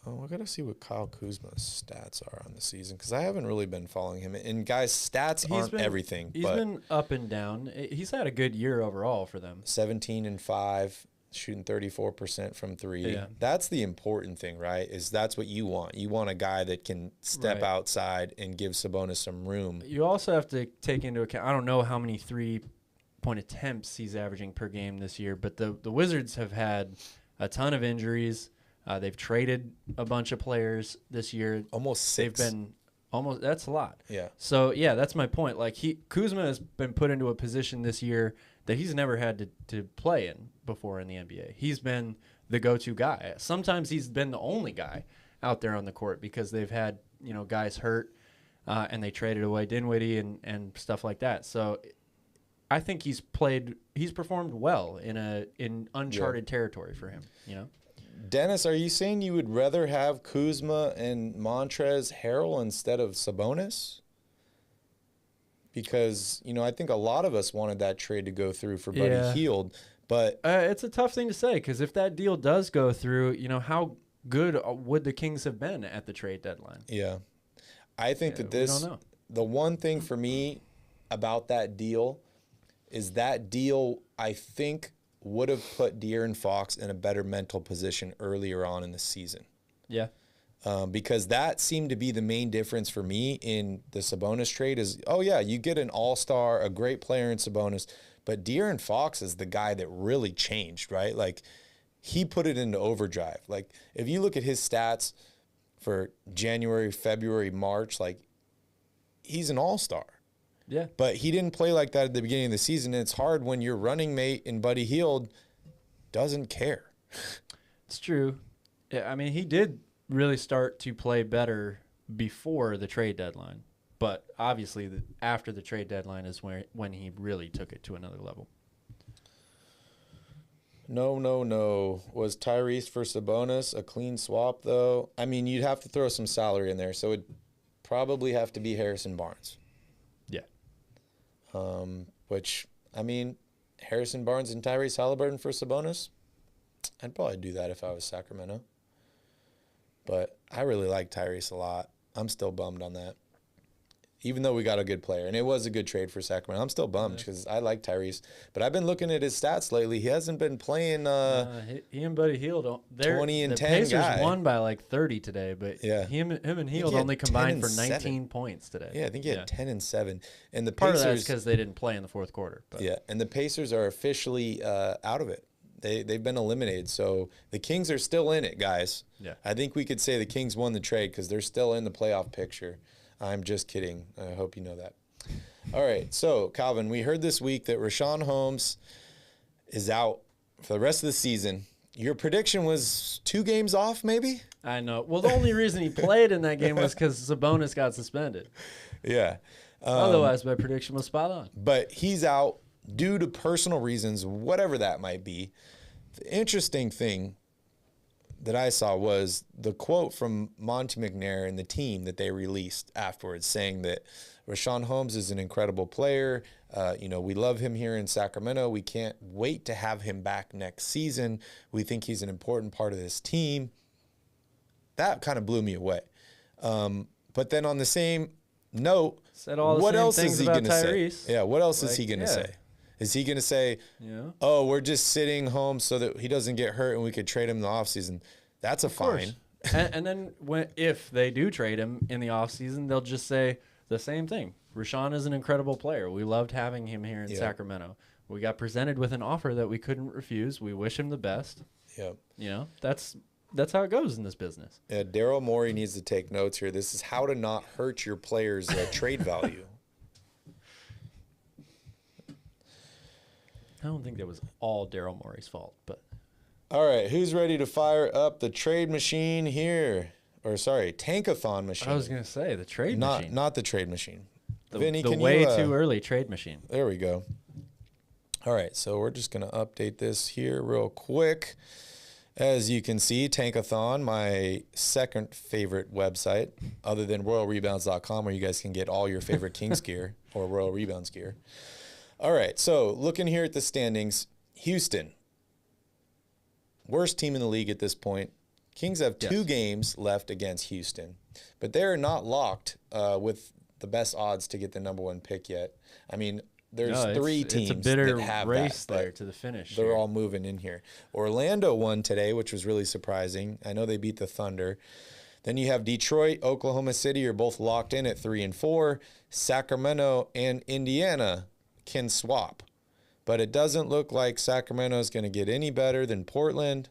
Oh, I got to see what Kyle Kuzma's stats are on the season because I haven't really been following him. And, guys, stats aren't everything. He's been up and down. He's had a good year overall for them. 17-5, shooting 34% from three. Yeah. That's the important thing, right, is that's what you want. You want a guy that can step outside and give Sabonis some room. You also have to take into account, I don't know how many three-point attempts he's averaging per game this year, but the Wizards have had a ton of injuries. They've traded a bunch of players this year. Almost 6. They've been almost. That's a lot. Yeah. So yeah, that's my point. Like Kuzma has been put into a position this year that he's never had to play in before in the NBA. He's been the go-to guy. Sometimes he's been the only guy out there on the court because they've had guys hurt, and they traded away Dinwiddie and stuff like that. So I think he's performed well in uncharted territory for him. Dennis, are you saying you would rather have Kuzma and Montrezl Harrell instead of Sabonis? Because, I think a lot of us wanted that trade to go through for Buddy Hield, but it's a tough thing to say because if that deal does go through, how good would the Kings have been at the trade deadline? Yeah. I think that the one thing for me about that deal is that deal, I think, would have put Darren Fox in a better mental position earlier on in the season. Yeah. Because that seemed to be the main difference for me in the Sabonis trade is, you get an all-star, a great player in Sabonis, but De'Aaron Fox is the guy that really changed, right? Like, he put it into overdrive. Like, if you look at his stats for January, February, March, like, he's an all-star. Yeah. But he didn't play like that at the beginning of the season, and it's hard when your running mate in Buddy Hield doesn't care. It's true. Yeah, I mean, he did really start to play better before the trade deadline. But obviously, after the trade deadline is when he really took it to another level. No. Was Tyrese for Sabonis a clean swap, though? I mean, you'd have to throw some salary in there, so it'd probably have to be Harrison Barnes. Yeah. Which, I mean, Harrison Barnes and Tyrese Halliburton for Sabonis, I'd probably do that if I was Sacramento. But I really like Tyrese a lot. I'm still bummed on that. Even though we got a good player, and it was a good trade for Sacramento, I'm still bummed because I like Tyrese. But I've been looking at his stats lately. He hasn't been playing. He and Buddy Hield, 20 and 10 Pacers guy. Won by like 30, today, but him and Hield only combined for 19 points today. Yeah, I think he had 10 and 7. And the part Pacers, of that's because they didn't play in the fourth quarter. But. Yeah, and the Pacers are officially out of it. They've been eliminated. So the Kings are still in it, guys. Yeah, I think we could say the Kings won the trade because they're still in the playoff picture. I'm just kidding. I hope you know that. All right. So, Calvin, we heard this week that Richaun Holmes is out for the rest of the season. Your prediction was 2 games off, maybe? I know. Well, the only reason he played in that game was because Sabonis got suspended. Yeah. Otherwise, my prediction was spot on. But he's out due to personal reasons, whatever that might be. The interesting thing that I saw was the quote from Monty McNair and the team that they released afterwards saying that Richaun Holmes is an incredible player. We love him here in Sacramento. We can't wait to have him back next season. We think he's an important part of this team. That kind of blew me away. But then on the same note, what else is he going to say? Yeah, what else is he going to say? Is he going to say, we're just sitting home so that he doesn't get hurt and we could trade him in the offseason? That's a fine. and then if they do trade him in the offseason, they'll just say the same thing. Richaun is an incredible player. We loved having him here in Sacramento. We got presented with an offer that we couldn't refuse. We wish him the best. Yep. That's how it goes in this business. Yeah, Daryl Morey needs to take notes here. This is how to not hurt your player's trade value. I don't think that was all Daryl Morey's fault, but. All right, who's ready to fire up the trade machine here? Or sorry, Tankathon machine. I was going to say the trade machine. Not the trade machine. Vinny, the can way you, too early trade machine. There we go. All right, so we're just going to update this here real quick. As you can see, Tankathon, my second favorite website, other than RoyalRebounds.com, where you guys can get all your favorite Kings gear or Royal Rebounds gear. All right, so looking here at the standings, Houston, worst team in the league at this point. Kings have 2 games left against Houston, but they're not locked with the best odds to get the number 1 pick yet. I mean, there's 3 teams it's a bitter that have race that, there to the finish. They're all moving in here. Orlando won today, which was really surprising. I know they beat the Thunder. Then you have Detroit, Oklahoma City are both locked in at 3 and 4. Sacramento and Indiana can swap. But it doesn't look like Sacramento is going to get any better than Portland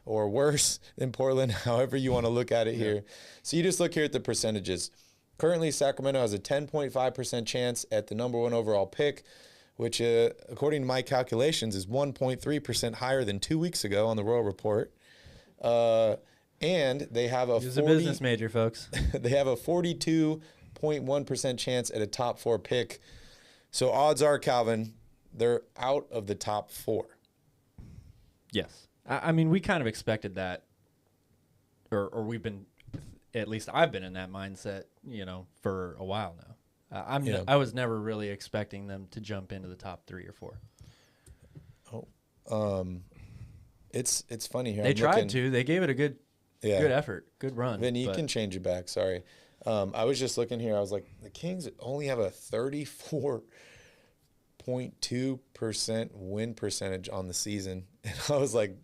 or worse than Portland, however you want to look at it here. So you just look here at the percentages. Currently, Sacramento has a 10.5% chance at the number 1 overall pick, which, according to my calculations, is 1.3% higher than 2 weeks ago on the Royal Report. And they have a He's a business major, folks. They have a 42.1% chance at a top 4 pick. So odds are, Calvin, they're out of the top 4. Yes. I mean, we kind of expected that, or we've been, at least I've been in that mindset, for a while now. I was never really expecting them to jump into the top 3 or 4. It's funny here. They tried to. They gave it a good effort, good run. Vinny, you can change it back. Sorry. I was just looking here. I was like, the Kings only have a 34.2% win percentage on the season. And I was like,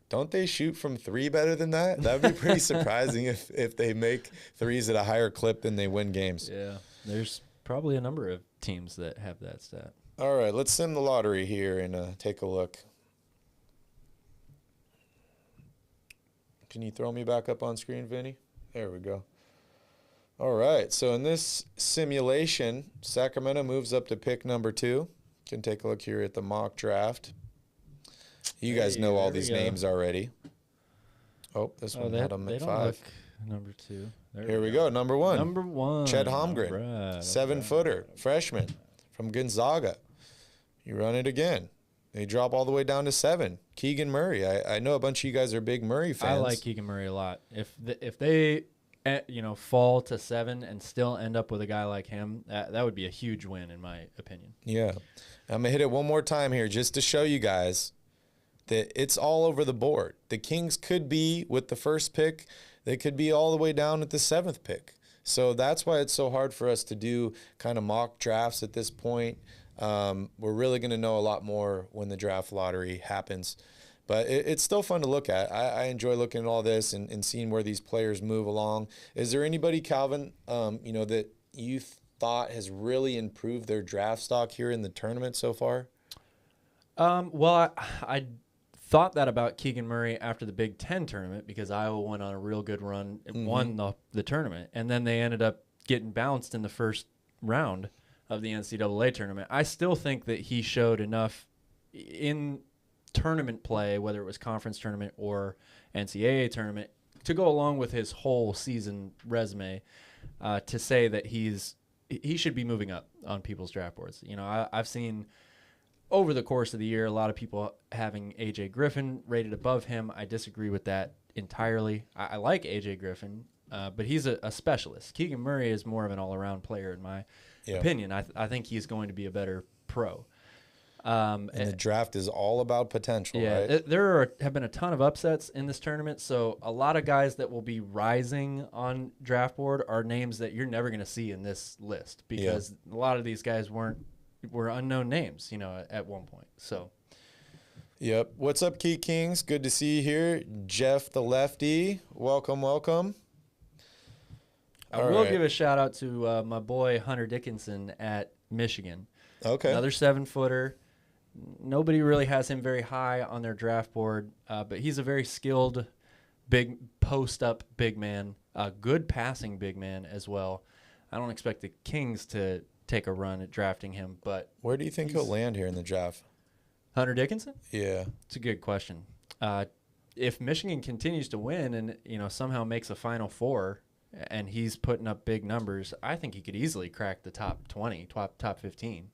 don't they shoot from 3 better than that? That would be pretty surprising if they make threes at a higher clip than they win games. Yeah, there's probably a number of teams that have that stat. All right, let's sim the lottery here and take a look. Can you throw me back up on screen, Vinny? There we go. All right, so in this simulation, Sacramento moves up to pick number 2. Can take a look here at the mock draft. You guys know all these names already. Oh, this one had them at 5. Number 2. Here we go. Number 1. Number 1. Chet Holmgren, right, 7-footer, freshman from Gonzaga. You run it again. They drop all the way down to 7. Keegan Murray. I know a bunch of you guys are big Murray fans. I like Keegan Murray a lot. If they fall to 7 and still end up with a guy like him, that would be a huge win in my opinion. Yeah. I'm going to hit it one more time here just to show you guys that it's all over the board. The Kings could be with the first pick. They could be all the way down at the 7th pick. So that's why it's so hard for us to do kind of mock drafts at this point. We're really going to know a lot more when the draft lottery happens. But it's still fun to look at. I enjoy looking at all this and seeing where these players move along. Is there anybody, Calvin, that you thought has really improved their draft stock here in the tournament so far? Well, I thought that about Keegan Murray after the Big Ten tournament because Iowa went on a real good run and won the tournament. And then they ended up getting bounced in the first round of the NCAA tournament. I still think that he showed enough in tournament play, whether it was conference tournament or NCAA tournament, to go along with his whole season resume to say that he should be moving up on people's draft boards. I've seen over the course of the year a lot of people having A.J. Griffin rated above him. I disagree with that entirely. I like A.J. Griffin, but he's a specialist. Keegan Murray is more of an all-around player in my opinion. I think he's going to be a better pro. And the draft is all about potential, right? There have been a ton of upsets in this tournament, so a lot of guys that will be rising on draft board are names that you're never going to see in this list because a lot of these guys were unknown names, at one point. So, yep. What's up, Key Kings? Good to see you here. Jeff the Lefty, welcome. I will give a shout out to my boy Hunter Dickinson at Michigan. Okay. Another 7-footer. Nobody really has him very high on their draft board, but he's a very skilled, big post-up big man, a good passing big man as well. I don't expect the Kings to take a run at drafting him, but where do you think he'll land here in the draft? Hunter Dickinson? Yeah. It's a good question. If Michigan continues to win and somehow makes a Final Four, and he's putting up big numbers, I think he could easily crack the top 20, top 15.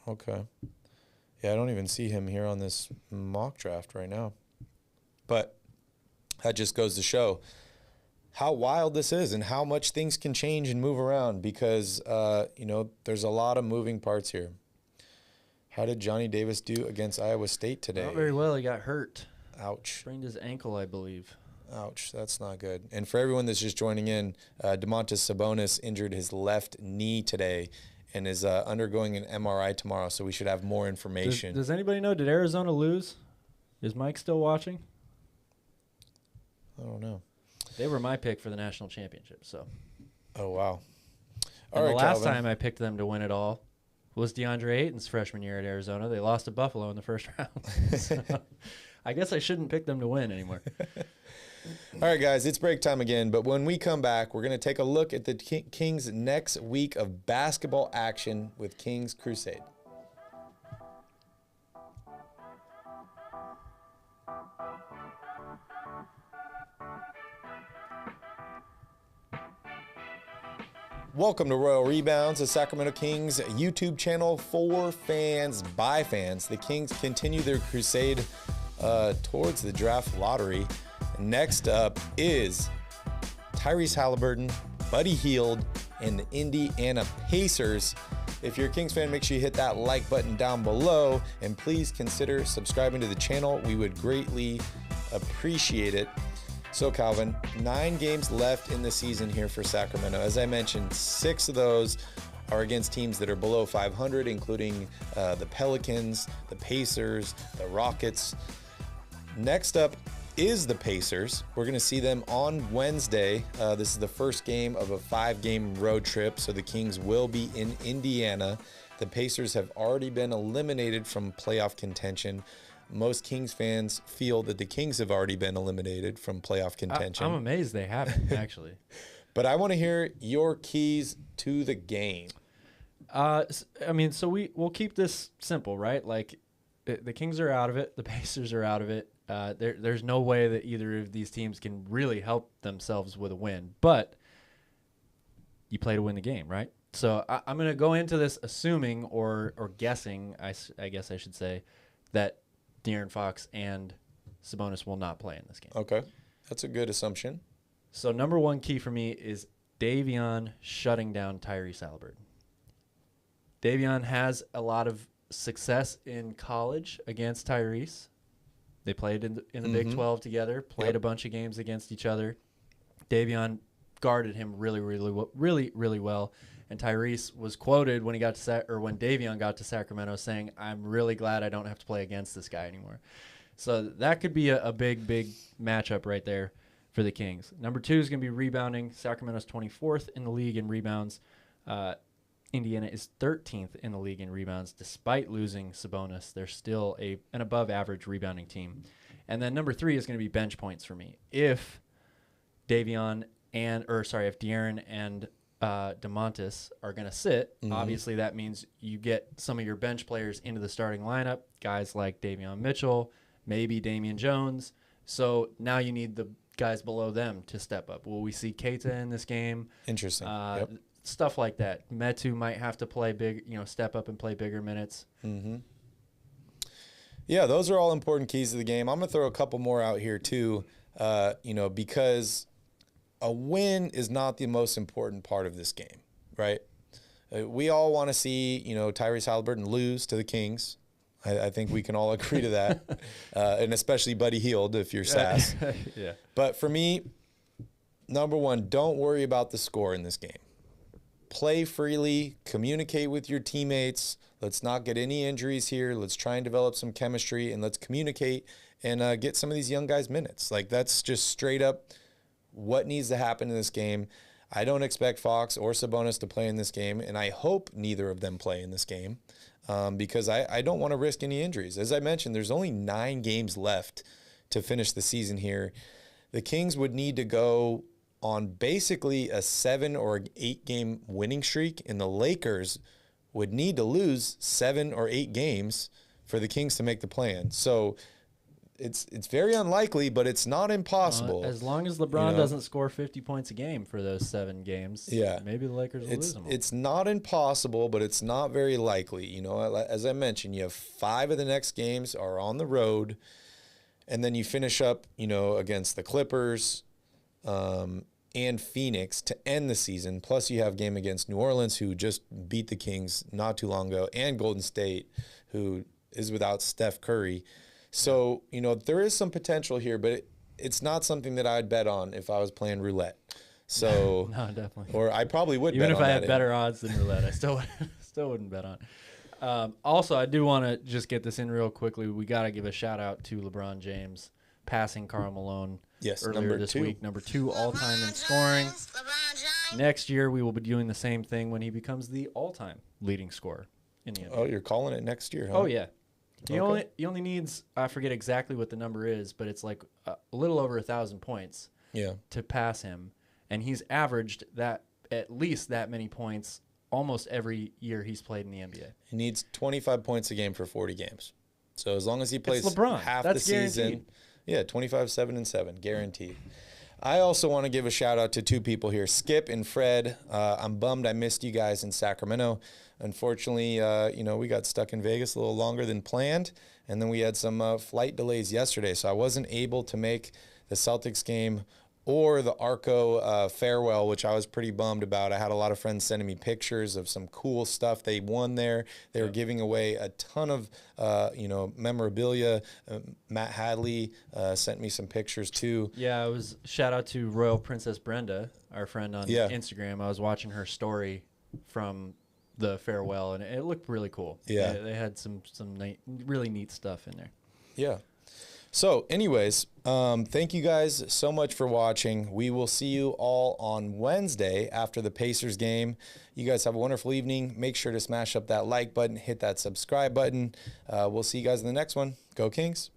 Okay. Yeah, I don't even see him here on this mock draft right now. But that just goes to show how wild this is and how much things can change and move around because, there's a lot of moving parts here. How did Johnny Davis do against Iowa State today? Not very well. He got hurt. Ouch. Sprained his ankle, I believe. Ouch. That's not good. And for everyone that's just joining in, Domantas Sabonis injured his left knee today and is undergoing an MRI tomorrow, so we should have more information. Does anybody know, did Arizona lose? Is Mike still watching? I don't know. They were my pick for the national championship. So. Oh, wow. And the last time I picked them to win it all was Deandre Ayton's freshman year at Arizona. They lost to Buffalo in the first round. So I guess I shouldn't pick them to win anymore. All right, guys, it's break time again. But when we come back, we're going to take a look at the Kings' next week of basketball action with Kings Crusade. Welcome to Royal Rebounds, the Sacramento Kings YouTube channel for fans, by fans. The Kings continue their crusade towards the draft lottery. Next up is Tyrese Halliburton, Buddy Hield, and the Indiana Pacers. If you're a Kings fan, make sure you hit that like button down below, and please consider subscribing to the channel. We would greatly appreciate it. So, Calvin, 9 games left in the season here for Sacramento. As I mentioned, 6 of those are against teams that are below 500, including the Pelicans, the Pacers, the Rockets. Next up is the Pacers. We're going to see them on Wednesday. This is the first game of a 5-game road trip, so the Kings will be in Indiana. The Pacers have already been eliminated from playoff contention. Most Kings fans feel that the Kings have already been eliminated from playoff contention. I'm amazed they haven't, actually. But I want to hear your keys to the game. So we'll keep this simple, right? Like, the Kings are out of it. The Pacers are out of it. There's no way that either of these teams can really help themselves with a win. But you play to win the game, right? So I'm going to go into this assuming or guessing, I guess I should say, that Darren Fox and Sabonis will not play in this game. Okay. That's a good assumption. So number one key for me is Davion shutting down Tyrese Halliburton. Davion has a lot of success in college against Tyrese. They played in the Big 12 together, played a bunch of games against each other. Davion guarded him really, really well. And Tyrese was quoted when when Davion got to Sacramento saying, "I'm really glad I don't have to play against this guy anymore." So that could be a big matchup right there for the Kings. Number 2 is going to be rebounding. Sacramento's 24th in the league in rebounds. Indiana is 13th in the league in rebounds. Despite losing Sabonis, they're still an above-average rebounding team. And then number 3 is going to be bench points for me. If De'Aaron and Domantas are going to sit, obviously that means you get some of your bench players into the starting lineup, guys like Davion Mitchell, maybe Damian Jones. So now you need the guys below them to step up. Will we see Keita in this game? Interesting. Stuff like that. Metu might have to play step up and play bigger minutes. Mm-hmm. Yeah, those are all important keys to the game. I'm going to throw a couple more out here too, because a win is not the most important part of this game, right? We all want to see, Tyrese Halliburton lose to the Kings. I think we can all agree to that, and especially Buddy Hield if you're Sass. Yeah. But for me, number 1, don't worry about the score in this game. Play freely, communicate with your teammates. Let's not get any injuries here. Let's try and develop some chemistry, and let's communicate and get some of these young guys minutes. Like, that's just straight up what needs to happen in this game. I don't expect Fox or Sabonis to play in this game, and I hope neither of them play in this game because I don't want to risk any injuries. As I mentioned, there's only 9 games left to finish the season here. The Kings would need to go on basically a 7 or 8 game winning streak, and the Lakers would need to lose 7 or 8 games for the Kings to make the plan. So it's very unlikely, but it's not impossible. As long as LeBron doesn't score 50 points a game for those 7 games, maybe the Lakers will lose them all. It's not impossible, but it's not very likely. You know, as I mentioned, you have 5 of the next games are on the road, and then you finish up, you know, against the Clippers and Phoenix to end the season. Plus, you have a game against New Orleans, who just beat the Kings not too long ago, and Golden State, who is without Steph Curry. So, you know, there is some potential here, but it's not something that I'd bet on if I was playing roulette. So, no, definitely. Or I probably would even bet if on I that had better odds than roulette, I still wouldn't bet on. Also, I do want to just get this in real quickly. We got to give a shout out to LeBron James passing Karl Malone earlier this week. Number 2 all-time in scoring. Next year, we will be doing the same thing when he becomes the all-time leading scorer in the NBA. Oh, you're calling it next year, huh? Oh, yeah. He only needs, I forget exactly what the number is, but it's like a little over 1,000 points to pass him. And he's averaged that at least that many points almost every year he's played in the NBA. He needs 25 points a game for 40 games. So as long as he plays half That's the season, 25, 7, and 7, guaranteed. I also want to give a shout out to 2 people here, Skip and Fred. I'm bummed I missed you guys in Sacramento. Unfortunately, you know, we got stuck in Vegas a little longer than planned, and then we had some flight delays yesterday, so I wasn't able to make the Celtics game or the Arco farewell, which I was pretty bummed about. I had a lot of friends sending me pictures of some cool stuff they won there. They were giving away a ton of, memorabilia. Matt Hadley sent me some pictures too. Yeah, it was shout out to Royal Princess Brenda, our friend on Instagram. I was watching her story from the farewell, and it looked really cool. Yeah. They had some really neat stuff in there. Yeah. So anyways, thank you guys so much for watching. We will see you all on Wednesday after the Pacers game. You guys have a wonderful evening. Make sure to smash up that like button, hit that subscribe button. We'll see you guys in the next one. Go Kings.